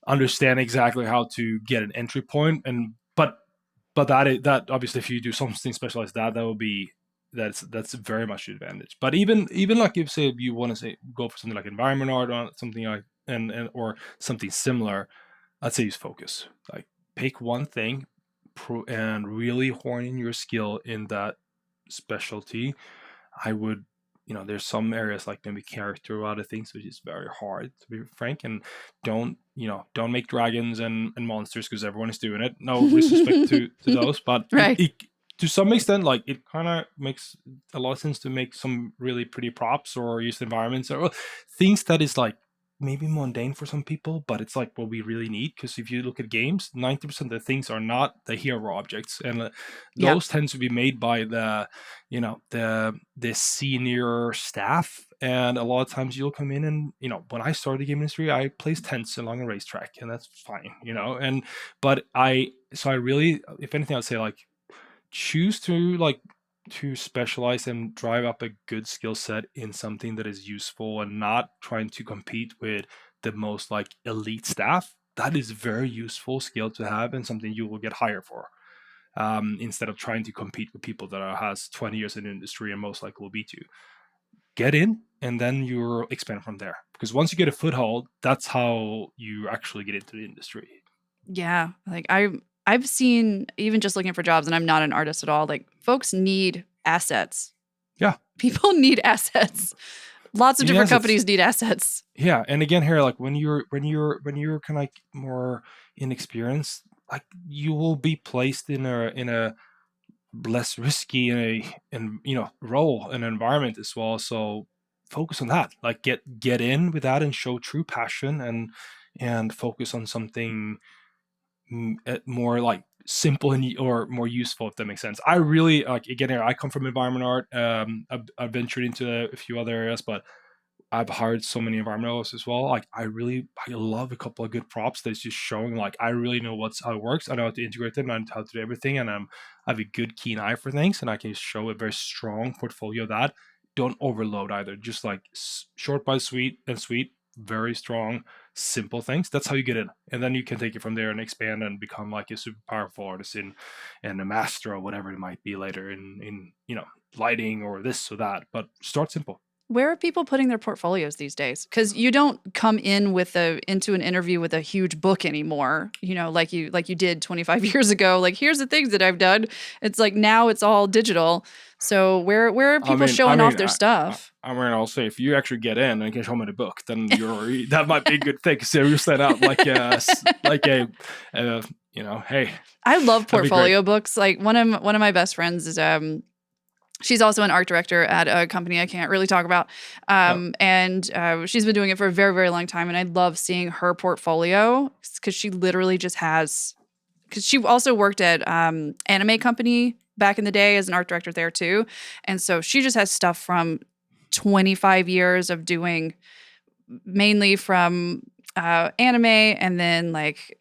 understand exactly how to get an entry point. And but that obviously if you do something specialized, that will be that's very much an advantage. But even like if say you want to say go for something like environment art or something like and or something similar, I'd say use focus. Like pick one thing and really hone in your skill in that specialty. I would, there's some areas like maybe character or other things, which is very hard to be frank. And don't make dragons and monsters because everyone is doing it. No disrespect to those, but Right. it to some extent, like it kind of makes a lot of sense to make some really pretty props or use environments or things that is like maybe mundane for some people, but it's like what we really need. Because if you look at games, 90% of the things are not the hero objects, and Yep. those tend to be made by the senior staff. And a lot of times you'll come in and when I started the game industry, I placed tents along a racetrack, and that's fine, and but I really, if anything, I'd say like choose to specialize and drive up a good skill set in something that is useful and not trying to compete with the most like elite staff. That is very useful skill to have and something you will get hired for, instead of trying to compete with people that has 20 years in the industry and most likely will beat you. Get in and then you'll expand from there, because once you get a foothold, that's how you actually get into the industry. Yeah. Like I've seen, even just looking for jobs, and I'm not an artist at all, like folks need assets. Yeah. People need assets. Lots of different Yes, it's companies need assets. yeah. And again here, like when you're kind of like more inexperienced, like you will be placed in a less risky role and environment as well. So focus on that, like get in with that and show true passion and focus on something more like simple and or more useful, if that makes sense. I really like, again here, I come from environment art. I've ventured into a few other areas, but I've hired so many environmentalists as well. Like I love a couple of good props that's just showing like I really know how it works. I know how to integrate them and how to do everything, and I have a good keen eye for things, and I can show a very strong portfolio of that. Don't overload either. Just like short but sweet and sweet, very strong, simple things. That's how you get in, and then you can take it from there and expand and become like a super powerful artist and a master or whatever it might be later in lighting or this or that. But start simple. Where are people putting their portfolios these days? Because you don't come in into an interview with a huge book anymore, like you did 25 years ago. Like, here's the things that I've done. It's like now it's all digital. So where are people showing off their stuff? I'll say if you actually get in and can show me the book, then that might be a good thing. So you set out like hey, I love that'd be great. portfolio books. Like one of my best friends is she's also an art director at a company I can't really talk about. And she's been doing it for a very, very long time. And I love seeing her portfolio because she literally just has, because she also worked at anime company back in the day as an art director there too. And so she just has stuff from 25 years of doing mainly from anime and then like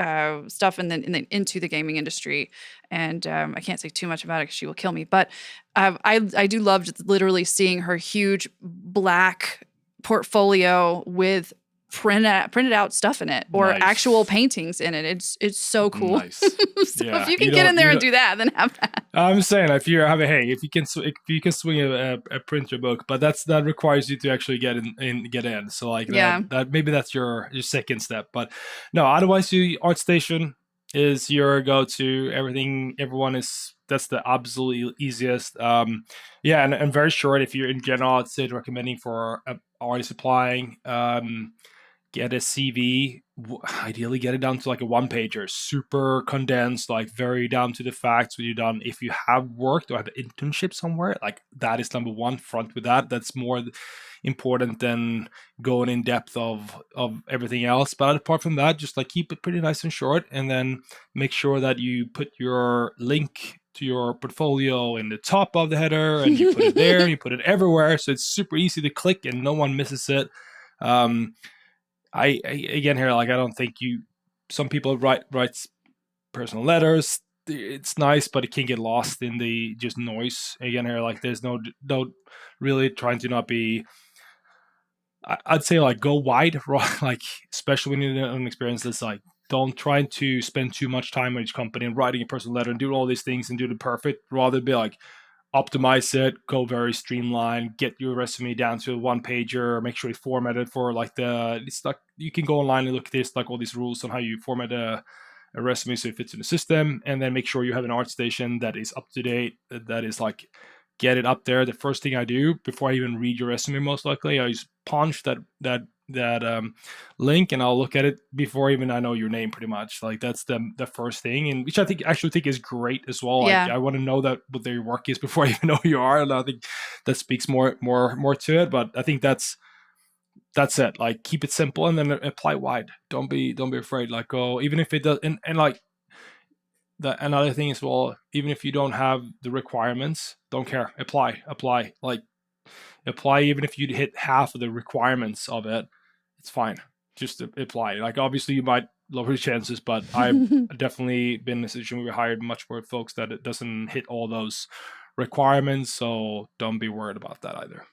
stuff and then into the gaming industry. And I can't say too much about it because she will kill me. But I do love just literally seeing her huge black portfolio with printed out stuff in it or Nice. actual paintings in it. It's so cool. Nice. So Yeah, if you can get in there and do that, then have that. I'm saying if you can swing a printer book, but that requires you to actually get in. So like Yeah. that maybe that's your second step. But no, otherwise ArtStation is your go-to. That's the absolutely easiest. Yeah, and very short. If you're in general, I'd say recommending for artist applying. Get a CV, ideally get it down to like a one pager, super condensed, like very down to the facts what you've done. If you have worked or have an internship somewhere, like that is number one, front with that. That's more important than going in depth of everything else. But apart from that, just like keep it pretty nice and short, and then make sure that you put your link your portfolio in the top of the header, and you put it there, and you put it everywhere, so it's super easy to click and no one misses it. I again here, like, I don't think some people write personal letters. It's nice, but it can get lost in the just noise. Again here, like, there's no really trying to not be. I'd say, like, go wide, like, especially when you're an experience that's like, don't try to spend too much time with each company and writing a personal letter and do all these things and do the perfect. Rather be like, optimize it, go very streamlined, get your resume down to a one pager, make sure you format it for like it's like, you can go online and look at this, like all these rules on how you format a resume so it fits in the system, and then make sure you have an ArtStation that is up to date, that is like, get it up there. The first thing I do before I even read your resume, most likely, I just punch that link, and I'll look at it before even I know your name, pretty much. Like, that's the first thing, and which I actually think is great as well. Like, Yeah. I want to know that what their work is before I even know who you are, and I think that speaks more to it. But I think that's it. Like, keep it simple and then apply wide. Don't be afraid. Like, go, even if it does, and like, another thing as well, even if you don't have the requirements, don't care. Apply. Like, apply even if you hit half of the requirements of it. It's fine. Just apply. Like, obviously you might lower the chances, but I've definitely been in a situation where we hired much more folks that it doesn't hit all those requirements. So don't be worried about that either.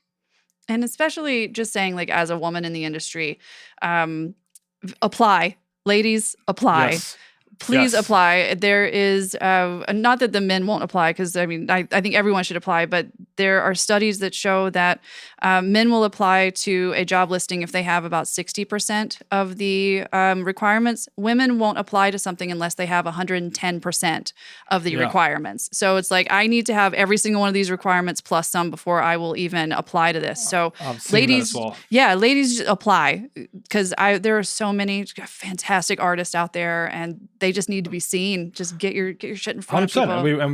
And especially just saying, like, as a woman in the industry, apply. Ladies, apply. Yes. Please Yes. apply. There is, not that the men won't apply, because I mean, I think everyone should apply, but there are studies that show that men will apply to a job listing if they have about 60% of the requirements. Women won't apply to something unless they have 110% of the requirements. So it's like, I need to have every single one of these requirements plus some before I will even apply to this. So I've seen ladies, that as well. yeah, ladies, just apply, because there are so many fantastic artists out there, and they just need to be seen. Just get your shit in front 100%. of people. And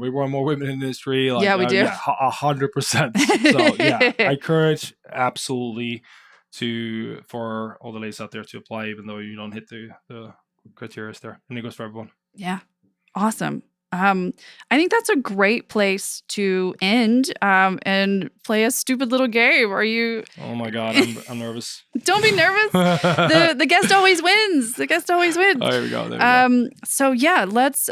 we want more women in the industry. Like, Yeah, we do. 100%. So yeah, I encourage absolutely for all the ladies out there to apply, even though you don't hit the criteria there, and it goes for everyone. Yeah, awesome. I think that's a great place to end and play a stupid little game. Are you? Oh my God, I'm nervous. Don't be nervous. The guest always wins. The guest always wins. Oh, here we go. So yeah, let's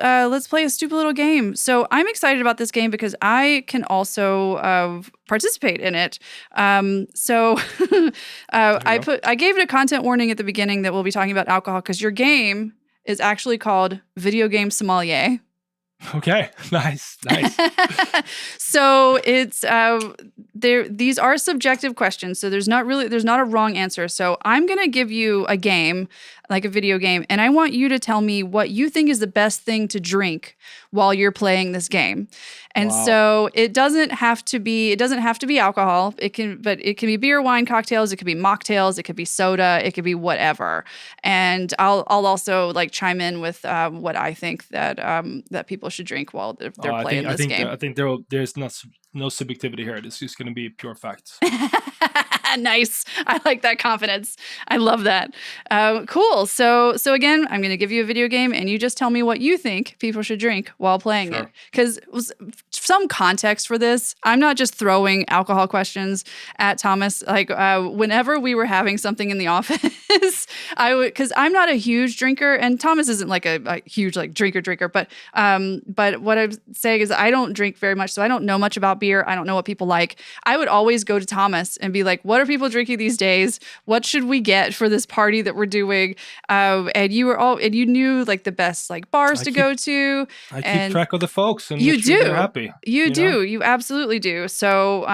play a stupid little game. So I'm excited about this game because I can also participate in it. So I gave it a content warning at the beginning that we'll be talking about alcohol, because your game is actually called Video Game Sommelier. Okay, nice. So it's these are subjective questions, so there's not a wrong answer. So I'm gonna give you a game, like a video game, and I want you to tell me what you think is the best thing to drink while you're playing this game. And so it doesn't have to be alcohol. It can be beer, wine, cocktails. It could be mocktails. It could be soda. It could be whatever. And I'll also like chime in with what I think that people should drink while they're playing this game. I think there's no subjectivity here. It's just going to be pure facts. Nice. I like that confidence. I love that. Cool. So again, I'm going to give you a video game, and you just tell me what you think people should drink while playing it. Because some context for this, I'm not just throwing alcohol questions at Thomas. Like whenever we were having something in the office, because I'm not a huge drinker, and Thomas isn't like a huge like drinker. But what I'm saying is I don't drink very much, so I don't know much about beer. I don't know what people like. I would always go to Thomas and be like, what are people drinking these days? What should we get for this party that we're doing? And you knew like the best like bars to go to. I keep track of the folks, and you do. They're happy. You do. You absolutely do. So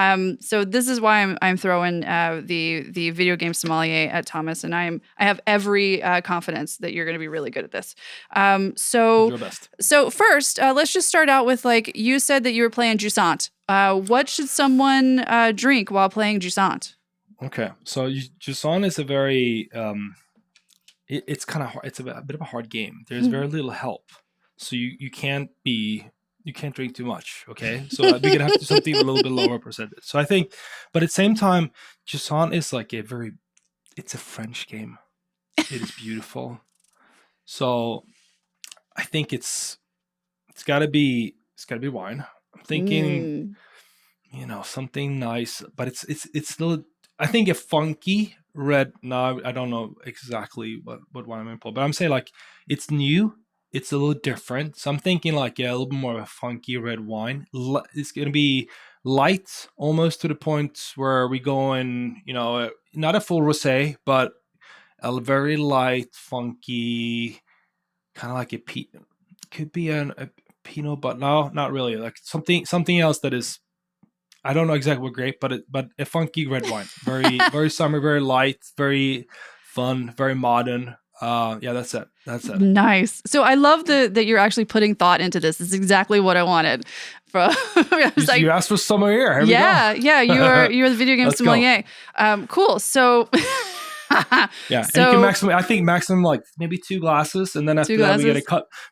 so this is why I'm throwing the video game sommelier at Thomas, and I have every confidence that you're going to be really good at this. So your best. So first, let's just start out with like you said that you were playing Jusant. What should someone drink while playing Jusant? Okay, so Jusant is a very it's kind of hard. It's a bit of a hard game. There's very little help, so you can't drink too much. Okay, so we're gonna have to do something a little bit lower percentage. So I think, but at the same time, Jusant is like it's a French game. It is beautiful. So I think it's got to be It's got to be wine. I'm thinking, something nice, but it's still. I think a funky red. No, I don't know exactly what wine I'm gonna pull, but I'm saying like it's new. It's a little different. So I'm thinking like a little bit more of a funky red wine. It's gonna be light, almost to the point where we go in. Not a full rosé, but a very light, funky, kind of like could be a Pinot, but no, not really. Like something else that is, I don't know exactly what grape, but a funky red wine, very very summer, very light, very fun, very modern. Yeah, that's it. Nice. So I love that you're actually putting thought into this. This is exactly what I wanted. From you asked for sommelier. Here we go. Yeah. You're the video game sommelier. Cool. So. Yeah, so, and you can maximum. I think maximum like maybe 2 glasses, and then after that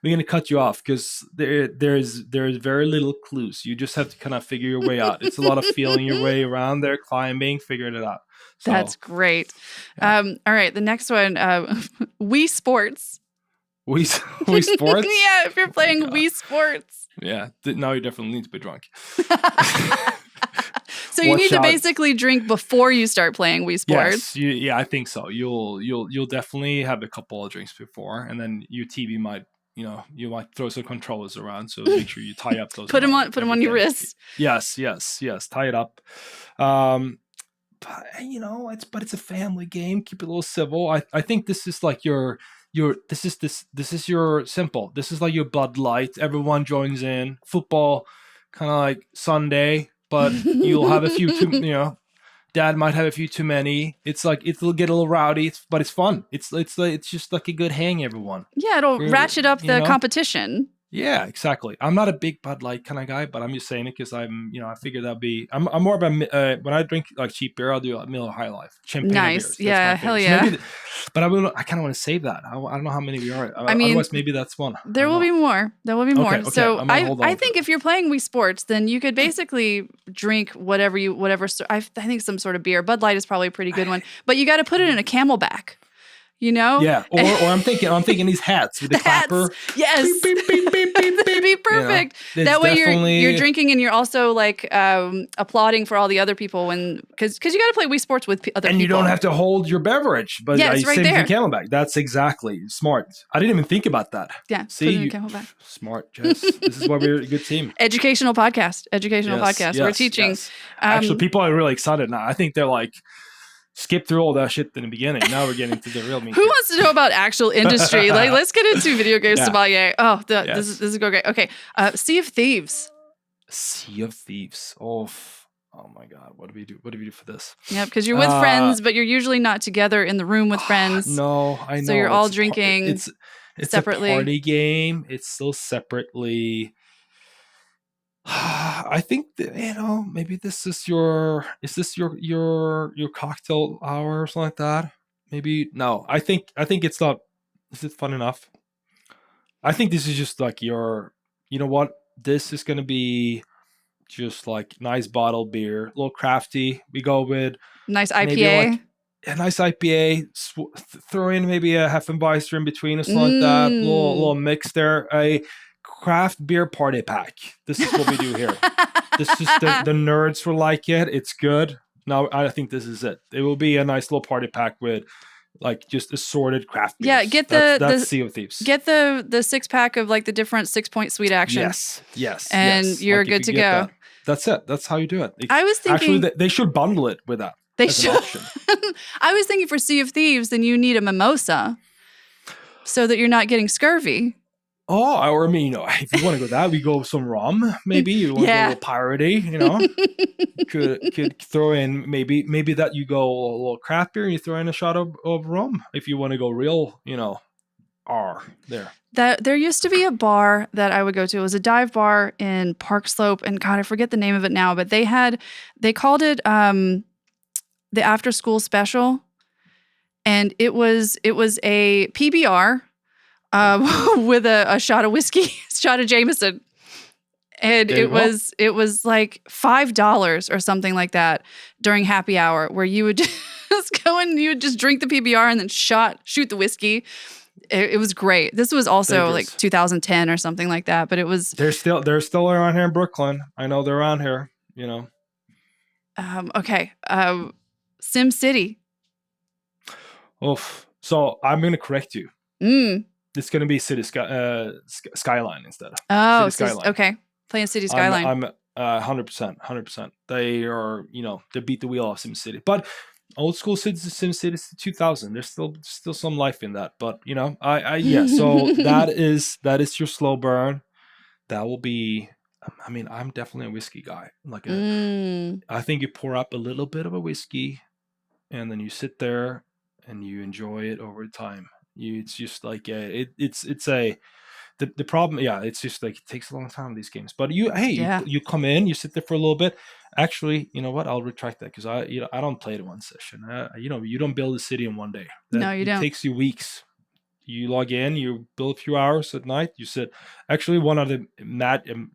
we're gonna cut you off because there's very little clues. You just have to kind of figure your way out. It's a lot of feeling your way around there, climbing, figuring it out. So, that's great. Yeah. All right, the next one, Wii Sports. Wii Sports. Yeah, if you're playing Wii Sports. Yeah, now you definitely need to be drunk. So you need to basically drink before you start playing Wii Sports. Yes, I think so. You'll definitely have a couple of drinks before, and then your TV might, you might throw some controllers around. So make sure you tie up those. Put them on your wrists. Yes. Tie it up. But it's a family game. Keep it a little civil. I think this is like this is your simple. This is like your Bud Light. Everyone joins in. Football, kind of like Sunday. But you'll have a few dad might have a few too many. It's like it'll get a little rowdy, but it's fun. It's just like a good hang, everyone. Yeah, it'll ratchet up the competition. Yeah, exactly. I'm not a big Bud Light kind of guy, but I'm just saying it because I figured that'd be. I'm more of a when I drink like cheap beer, I'll do a Miller High Life, champagne. Nice, yeah, hell yeah. So but I kind of want to save that. I don't know how many we are. Otherwise, maybe that's one. There will be more. Okay, so I think if you're playing Wii Sports, then you could basically drink whatever. I think some sort of beer. Bud Light is probably a pretty good one, but you got to put it in a Camelback. Yeah, or I'm thinking these hats with the clapper. Yes, beep, beep, beep, beep, that'd be perfect. That way you're drinking and you're also like applauding for all the other people because you got to play Wii Sports with other people. And you don't have to hold your beverage, but it's right there. Camelback. That's exactly smart. I didn't even think about that. Yeah, see, put it in Camelback. Smart, Jess. This is why we're a good team. Educational podcast. Yes, we're teaching. Yes. Actually, people are really excited now. I think they're like. Skip through all that shit in the beginning. Now we're getting to the real meat. Who wants to know about actual industry? Like, let's get into video game sommelier. Oh, this is going great. Okay, Sea of Thieves. Sea of Thieves. Oh my God, what do we do? What do we do for this? Yeah, because you're with friends, but you're usually not together in the room with friends. No, I know. So you're all drinking. It's separately. A party game. It's still separately. I think that, maybe this is your cocktail hour or something like that. Maybe no. I think it's not. Is it fun enough? I think this is just like your. You know what? This is gonna be just like nice bottled beer, a little crafty. We go with nice IPA. Like a nice IPA. Throw in maybe a Hefeweizen in between or something like that. Little mix there. A craft beer party pack. This is what we do here. This is the nerds will like it. It's good. Now I think this is it. It will be a nice little party pack with like just assorted craft beers. Yeah, get that's Sea of Thieves. Get the 6-pack of like the different 6-point sweet actions. Yes. And you're good to go. That's it. That's how you do it. I was thinking actually they should bundle it with that. They should. I was thinking for Sea of Thieves, then you need a mimosa so that you're not getting scurvy. Oh, or I mean, if you want to go that, we go some rum. Maybe you want to go a little piratey. Could throw in maybe that you go a little craft beer and you throw in a shot of rum. If you want to go real, there. There used to be a bar that I would go to. It was a dive bar in Park Slope, and God, I forget the name of it now. But they called it the After School Special, and it was a PBR. With a shot of whiskey, shot of Jameson. And it was like $5 or something like that during happy hour where you would just go and you would just drink the PBR and then shoot the whiskey. It was great. This was also like 2010 or something like that, but it was. They're still around here in Brooklyn. I know they're around here. Okay. Sim City. Oof. So I'm going to correct you. It's going to be Skyline instead. Oh, City Skyline. Okay. Playing City Skyline. I'm 100%. They are, they beat the wheel off SimCity. But old school SimCity 2000. There's still some life in that. But yeah. So that is your slow burn. That will be. I mean, I'm definitely a whiskey guy. I think you pour up a little bit of a whiskey, and then you sit there and you enjoy it over time. It's just like the problem. Yeah, it's just like it takes a long time these games. But you come in, you sit there for a little bit. Actually, you know what? I'll retract that because I don't play it in one session. You don't build a city in one day. No, you don't. It takes you weeks. You log in, you build a few hours at night, you sit. Actually, one of the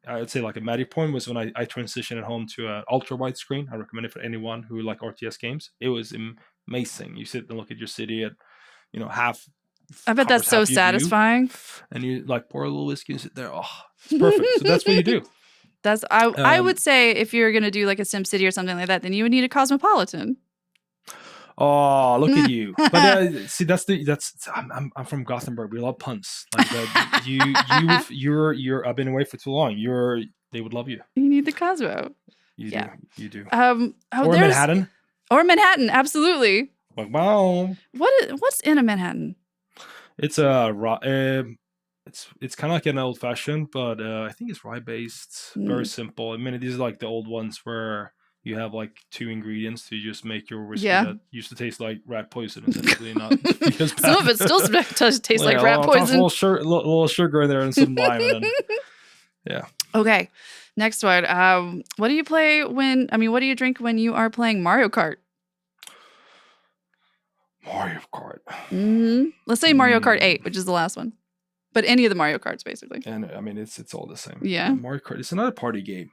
I'd say like a magic point was when I transitioned at home to an ultra wide screen. I recommend it for anyone who like RTS games. It was amazing. You sit and look at your city at, half. I bet that's so satisfying. And you like pour a little whiskey and sit there. Oh, it's perfect. So that's what you do. I would say if you're gonna do like a Sim City or something like that, then you would need a Cosmopolitan. Oh, look at you! But see, I'm from Gothenburg. We love puns. Like you're. I've been away for too long. They would love you. You need the Cosmo. You do. Or Manhattan. Or Manhattan, absolutely. Wow. What's in a Manhattan? It's it's kind of like an old fashioned, but I think it's rye based. Very simple. I mean, these are like the old ones where you have like 2 ingredients to just make your whiskey that used to taste like rat poison. Essentially, not because some of it still tastes like rat poison. A little sugar in there and some lime. Yeah. Okay. Next one. What do you play what do you drink when you are playing Mario Kart? Mario Kart. Let's say Mario Kart 8, which is the last one. But any of the Mario Karts, basically. And I mean, it's all the same. Yeah. Mario Kart. It's another party game.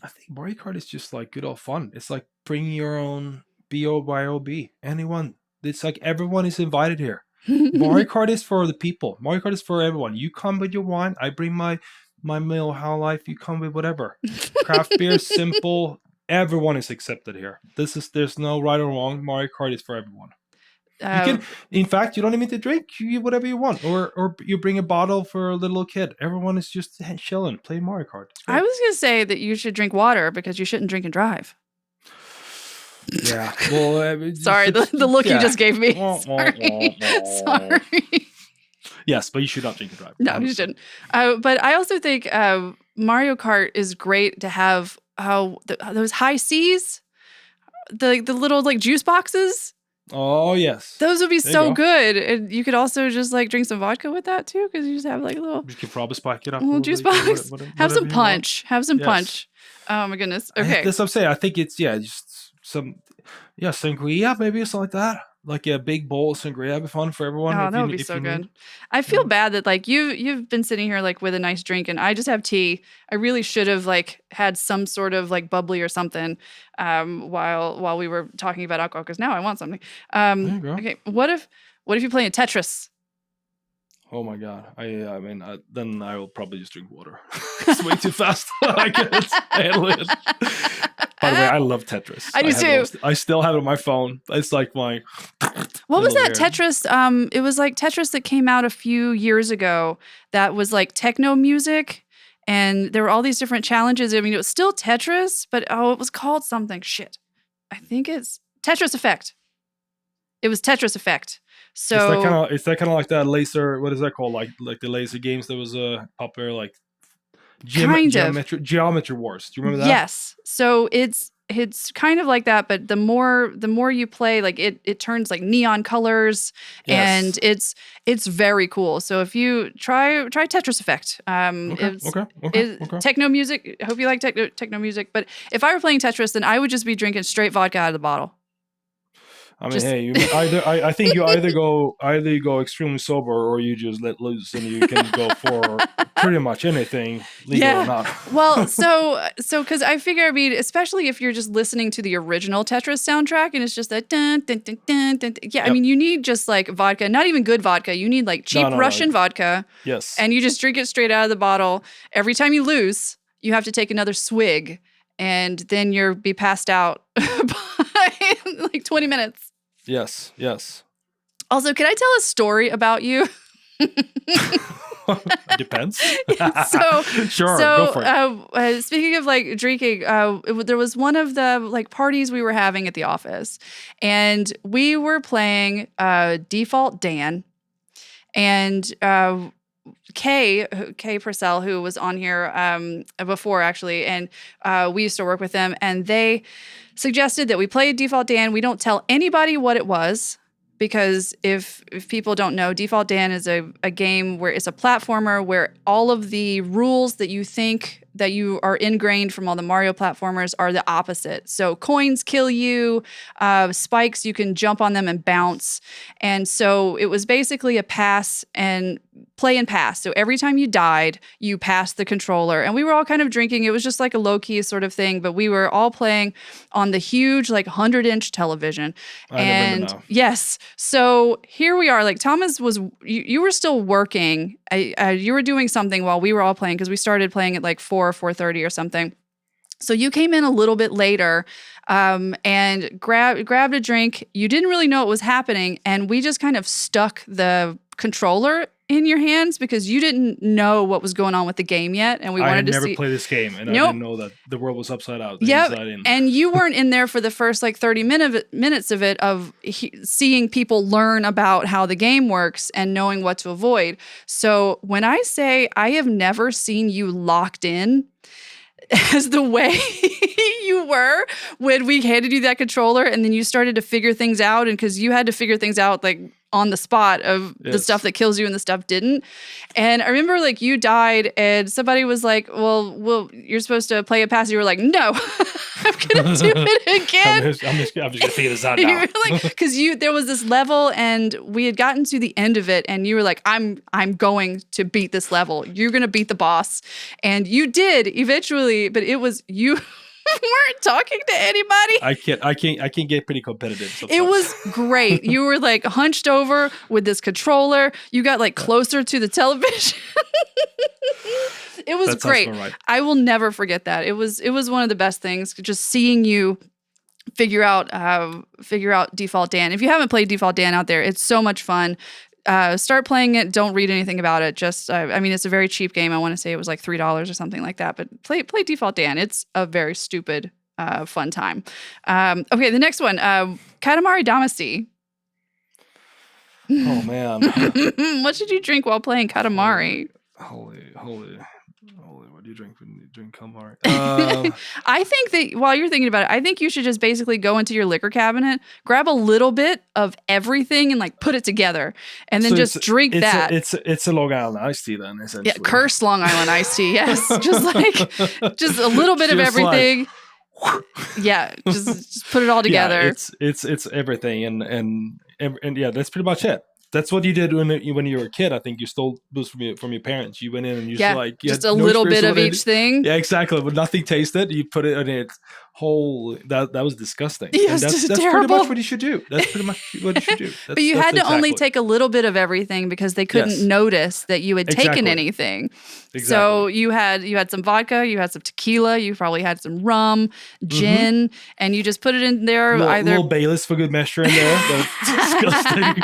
I think Mario Kart is just like good old fun. It's like bring your own BYOB. Anyone. It's like everyone is invited here. Mario Kart is for the people. Mario Kart is for everyone. You come with your wine. I bring my Miller High Life. You come with whatever. Craft beer, simple. Everyone is accepted here. There's no right or wrong. Mario Kart is for everyone. In fact, you don't even need to drink. You whatever you want, or you bring a bottle for a little kid. Everyone is just chilling, playing Mario Kart. I was gonna say that you should drink water because you shouldn't drink and drive. Yeah. Well, sorry, the look you just gave me. Sorry. Yes, but you should not drink and drive. No, you shouldn't. But I also think Mario Kart is great to have. Those high C's, the little like juice boxes. Oh yes, those would be so good, and you could also just like drink some vodka with that too, because you just have like a little. You could probably spike it up. A little juice box. Have some punch. Have some punch. Oh my goodness. Okay, that's what I'm saying. I think it's just some sangria maybe or something like that. Like a big bowl of sangria would be fun for everyone. Oh, that would be so good. I feel bad that like you've been sitting here like with a nice drink and I just have tea. I really should have like had some sort of like bubbly or something while we were talking about alcohol because now I want something. There you go. Okay, what if you're playing Tetris? Oh my god! Then I will probably just drink water. It's way too fast. I can't handle it. By the way, I love Tetris. I do too. I still have it on my phone. It's like my. What was that Tetris? It was like Tetris that came out a few years ago. That was like techno music, and there were all these different challenges. I mean, it was still Tetris, but it was called something. Shit, I think it's Tetris Effect. It was Tetris Effect. So is that kind of like that laser? What is that called? Like the laser games that was popular, like Geometry Wars. Do you remember that? Yes. So it's kind of like that, but the more you play, like it turns like neon colors, and it's very cool. So if you try Tetris Effect, it's techno music. I hope you like techno music. But if I were playing Tetris, then I would just be drinking straight vodka out of the bottle. I mean, Just hey, I think you either go extremely sober or you just let loose and you can go for pretty much anything, legal or yeah. not. Well, so because I figure, I mean, especially if you're just listening to the original Tetris soundtrack and it's just that dun dun dun dun dun. Yeah, I Yep. mean, you need just like vodka, not even good vodka. You need like cheap No. Russian vodka, Yes. and you just drink it straight out of the bottle. Every time you lose, you have to take another swig, and then you'll be passed out by like 20 minutes. Yes. Also, can I tell a story about you? Depends. So Sure, go for it. speaking of like drinking, there was one of the like parties we were having at the office, and we were playing Default Dan, and Kay Purcell, who was on here before actually, and we used to work with them, and they suggested that we play Default Dan. We don't tell anybody what it was, because if people don't know, Default Dan is a game where it's a platformer where all of the rules that you think that you are ingrained from all the Mario platformers are the opposite. So coins kill you, spikes, you can jump on them and bounce. And so it was basically a pass and play and pass. So every time you died, you passed the controller. And we were all kind of drinking. It was just like a low-key sort of thing, but we were all playing on the huge, like 100-inch television. I remember now. Yes. So here we are. Like Thomas was, you were still working. You were doing something while we were all playing, because we started playing at like 4:30 or something. So you came in a little bit later and grabbed a drink. You didn't really know what was happening, and we just kind of stuck the controller in your hands because you didn't know what was going on with the game yet, and we wanted to see. I had never played this game, and Nope. I didn't know that the world was upside out. Yep. Inside in. And you weren't in there for the first like 30 minutes of it, of seeing people learn about how the game works and knowing what to avoid. So when I say I have never seen you locked in as the way you were when we handed you that controller, and then you started to figure things out, and because you had to figure things out like on the spot of the stuff that kills you and the stuff didn't. And I remember like you died and somebody was like, well, you're supposed to play a pass. You were like, no, I'm gonna do it again. I'm just gonna figure this out now. Because there was this level and we had gotten to the end of it, and you were like, I'm going to beat this level. You're gonna beat the boss, and you did eventually. But it was you. Weren't talking to anybody. I can get pretty competitive sometimes. It was great. You were like hunched over with this controller. You got like closer to the television. It was great. Right. I will never forget that. It was one of the best things, just seeing you figure out Default Dan. If you haven't played Default Dan out there, it's so much fun. Start playing it. Don't read anything about it. Just, I mean, it's a very cheap game. I want to say it was like $3 or something like that. But play Default Dan. It's a very stupid, fun time. Okay, the next one, Katamari Damacy. Oh man, what did you drink while playing Katamari? Holy! What do you drink when you drink Katamari? I think that while you're thinking about it, I think you should just basically go into your liquor cabinet, grab a little bit of everything, and like put it together, and then just drink that. It's a Long Island iced tea then, essentially. Yeah, cursed Long Island iced tea. Yes, just a little bit of everything. Yeah, just put it all together. Yeah, it's everything, and yeah, that's pretty much it. That's what you did when you were a kid. I think you stole booze from your parents. You went in and you just a little bit of each thing. Yeah, exactly. But nothing tasted. You put it in its whole. That was disgusting. Yeah, and that's terrible. pretty much what you should do. That's pretty much what you should do. But you had to only take a little bit of everything because they couldn't notice that you had taken anything. Exactly. So you had some vodka, you had some tequila, you probably had some rum, gin, and you just put it in there. Little Baileys for good measure in there. That's disgusting.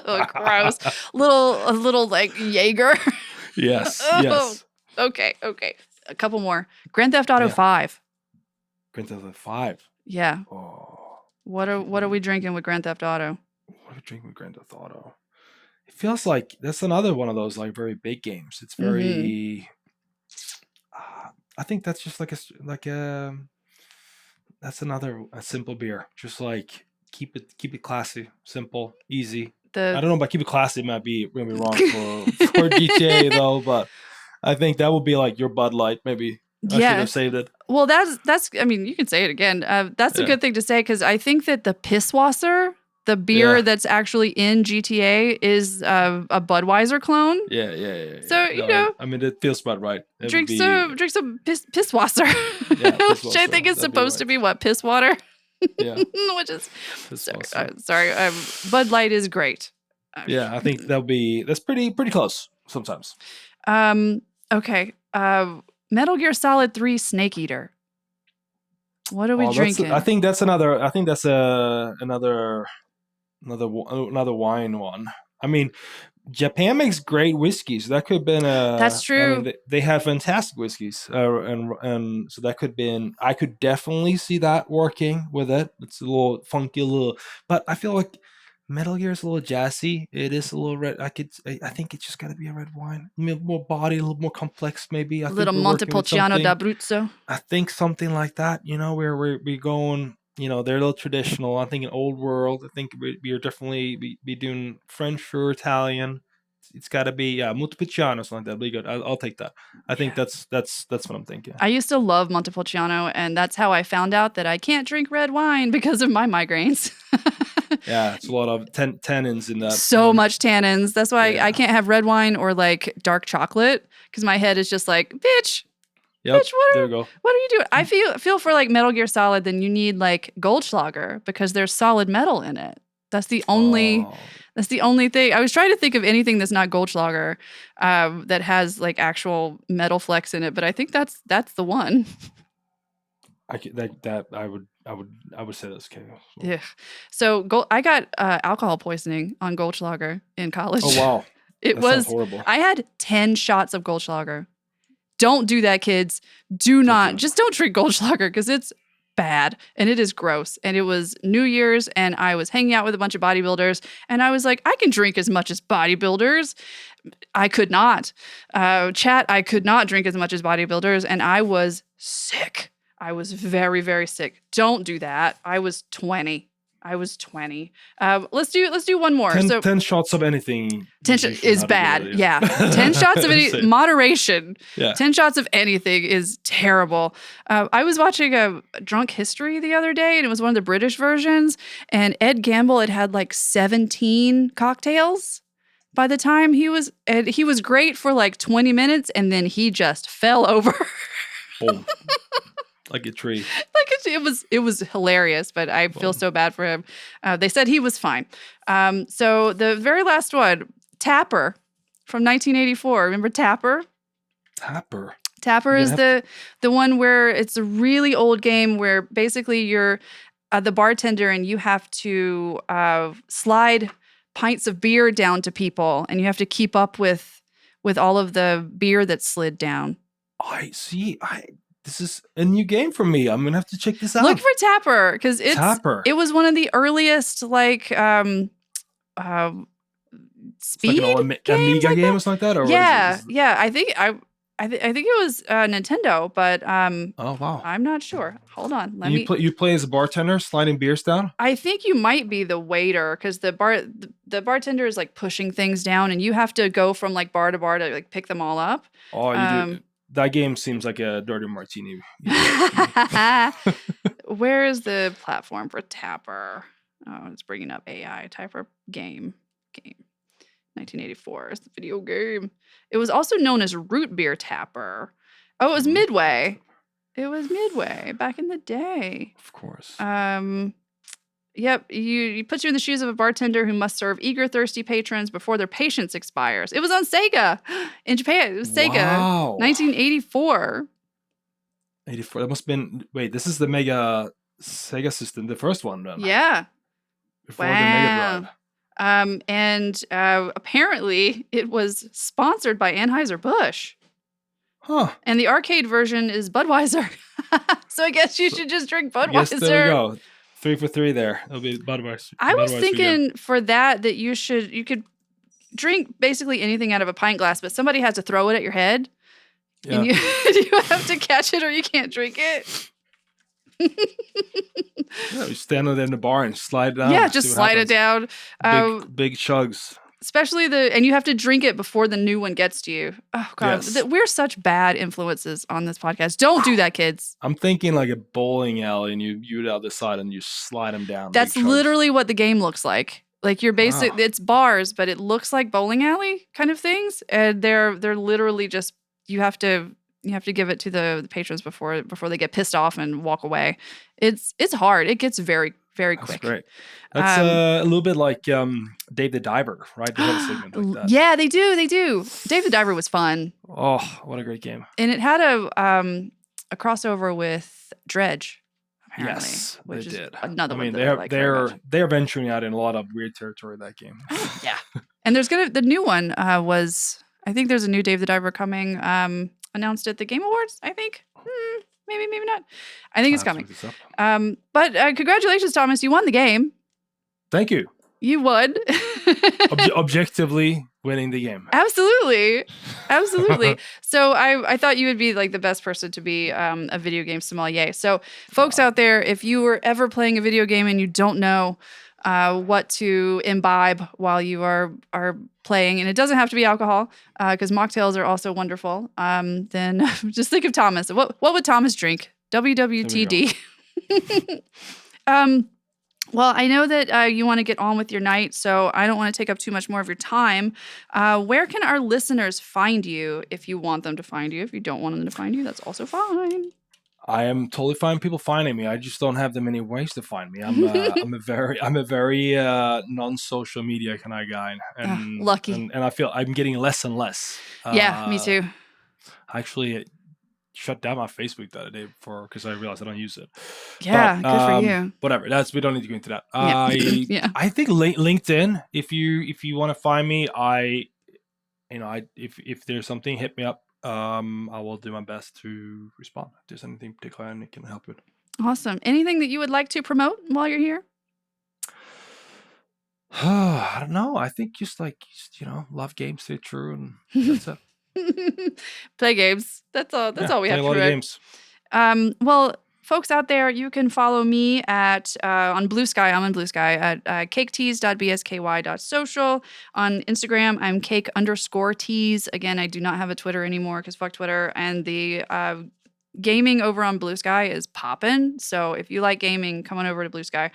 Gross. A little like Jaeger. Yes. Okay. A couple more. Grand Theft Auto 5. Grand Theft Auto 5. Yeah. Oh. What are we drinking with Grand Theft Auto? What are we drinking with Grand Theft Auto? It feels like that's another one of those like very big games. It's very. I think that's just that's another simple beer. Just like keep it classy, simple, easy. I don't know about keep it classy. Might be wrong for GTA though, but I think that would be like your Bud Light maybe. I should have saved it. Well, that's. I mean, you can say it again. That's a good thing to say because I think that the Pisswasser, the beer that's actually in GTA, is a Budweiser clone. Yeah. So No, I mean, it feels about right. It drink some Pisswasser, which I think is supposed to be what, piss water. Yeah, which is sorry. Bud Light is great. Yeah, I think that's pretty close sometimes. Okay. Metal Gear Solid 3 Snake Eater. What are we drinking? I think that's another. I think that's another wine one. I mean, Japan makes great whiskeys. That could have been a. That's true. I mean, they have fantastic whiskeys, and so that could have been. I could definitely see that working with it. It's a little funky, but I feel like Metal Gear is a little jazzy. It is a little red. I think it's just got to be a red wine. More body, a little more complex, maybe. A little Montepulciano d'Abruzzo. I think something like that. Where we going. They're a little traditional. I think an old world. I think we're definitely be doing French or Italian. It's got to be Montepulciano or something like that. Be good. I'll take that. I think that's what I'm thinking. I used to love Montepulciano, and that's how I found out that I can't drink red wine because of my migraines. Yeah, it's a lot of tannins in that. So much tannins. That's why I can't have red wine or like dark chocolate because my head is just like, bitch. Yep, bitch, what are you doing? I feel for like Metal Gear Solid, then you need like Goldschlager because there's solid metal in it. That's the only thing. I was trying to think of anything that's not Goldschlager that has like actual metal flecks in it, but I think that's the one. I would say that's chaos. Yeah. So I got alcohol poisoning on Goldschlager in college. Oh wow. It was horrible. I had 10 shots of Goldschlager. Don't do that, kids. Don't drink Goldschlager because it's bad and it is gross. And it was New Year's and I was hanging out with a bunch of bodybuilders and I was like, I can drink as much as bodybuilders. I could not. I could not drink as much as bodybuilders and I was sick. I was very, very sick. Don't do that. I was 20. Let's do one more. 10 shots of anything. 10 is bad. Yeah. 10 shots of any moderation. Yeah. 10 shots of anything is terrible. I was watching a Drunk History the other day, and it was one of the British versions. And Ed Gamble had like 17 cocktails by the time he was great for like 20 minutes, and then he just fell over. Boom. Like a tree. It was hilarious, but I feel so bad for him. They said he was fine. So the very last one, Tapper from 1984. Remember Tapper? Tapper is the one where it's a really old game where basically you're the bartender and you have to slide pints of beer down to people and you have to keep up with all of the beer that's slid down. I see. This is a new game for me. I'm gonna have to check this out. Look for Tapper because it was one of the earliest like speed like an Amiga game or something like that. Or yeah. I think it was Nintendo, but oh wow, I'm not sure. Hold on, You play as a bartender sliding beers down. I think you might be the waiter because the bartender is like pushing things down, and you have to go from like bar to bar to like pick them all up. Oh, you do. That game seems like a dirty martini. Where is the platform for Tapper? Oh, it's bringing up AI. Tapper game. 1984 is the video game. It was also known as Root Beer Tapper. Oh, it was Midway. It was Midway back in the day. Of course. Yep, you put you in the shoes of a bartender who must serve eager, thirsty patrons before their patience expires. It was on Sega in Japan. It was Sega, wow. 1984. 84. That must have been. Wait, this is the Mega Sega system, the first one, then. Yeah. Before the Mega Drive. And apparently it was sponsored by Anheuser-Busch. Huh. And the arcade version is Budweiser. So I guess you should just drink Budweiser. Yes, there we go. 3 for 3 there. It'll be Budweiser. I was thinking for that you could drink basically anything out of a pint glass, but somebody has to throw it at your head. Yeah. And you have to catch it or you can't drink it. You stand there in the bar and slide it down. Yeah, just slide it down. Big chugs. Especially and you have to drink it before the new one gets to you. Oh God, Yes. we're such bad influences on this podcast. Don't do that, kids. I'm thinking like a bowling alley, and you out the side and you slide them down. That's big chugs. literally what the game looks like. Like you're basic, Wow. it's bars, but it looks like bowling alley kind of things, and they're literally just you have to give it to the patrons before they get pissed off and walk away. It's hard. It gets very very That's quick. great. That's a little bit like Dave the Diver, right? They have a segment like that. Yeah, they do. Dave the Diver was fun. Oh, what a great game! And it had a crossover with Dredge, apparently. Yes, which they is did. another I one mean, that I like very much. they're venturing out in a lot of weird territory. That game. Yeah, and there's the new one was, I think there's a new Dave the Diver coming, announced at the Game Awards, I think. Maybe not. I think it's coming. But congratulations, Thomas. You won the game. Thank you. You won. Objectively winning the game. Absolutely. So I thought you would be like the best person to be a video game sommelier. So folks out there, if you were ever playing a video game and you don't know what to imbibe while you are playing, and it doesn't have to be alcohol, because mocktails are also wonderful, then just think of Thomas. What would Thomas drink? WWTD. Well, I know that you want to get on with your night, so I don't want to take up too much more of your time. Where can our listeners find you if you want them to find you? If you don't want them to find you, that's also fine. I am totally fine people finding me. I just don't have that many ways to find me. I'm a very non-social media kind of guy, and lucky. And I feel I'm getting less and less. Yeah, me too. Actually, shut down my Facebook the other day because I realized I don't use it. Yeah, good for you. Whatever. We don't need to go into that. Yeah. I think LinkedIn. If you want to find me, if there's something, hit me up. I will do my best to respond if there's anything particular I can help with. Awesome. Anything that you would like to promote while you're here? I don't know. I think just love games, stay true, and that's it. Play games. That's all we have to do. Play a lot of games. Well, folks out there, you can follow me at on Blue Sky. I'm on Blue Sky at caketeas.bsky.social. On Instagram, I'm cake_teas. Again, I do not have a Twitter anymore because fuck Twitter. And the gaming over on Blue Sky is poppin'. So if you like gaming, come on over to Blue Sky.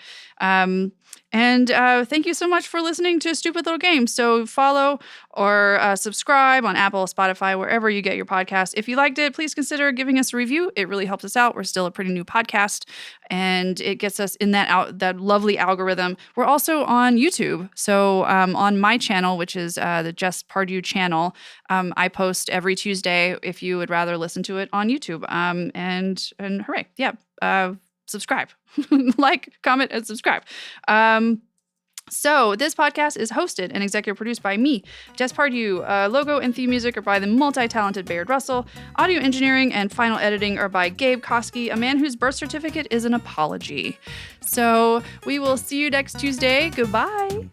And thank you so much for listening to Stupid Little Games. So follow or subscribe on Apple, Spotify, wherever you get your podcast. If you liked it, please consider giving us a review. It really helps us out. We're still a pretty new podcast, and it gets us in that lovely algorithm. We're also on YouTube. So on my channel, which is the Jess Pardue channel, I post every Tuesday if you would rather listen to it on YouTube. And hooray. Yeah. Subscribe, like, comment, and subscribe. So this podcast is hosted and executive produced by me, Jess Pardue. Logo and theme music are by the multi-talented Bayard Russell. Audio engineering and final editing are by Gabe Koski, a man whose birth certificate is an apology. So we will see you next Tuesday. Goodbye.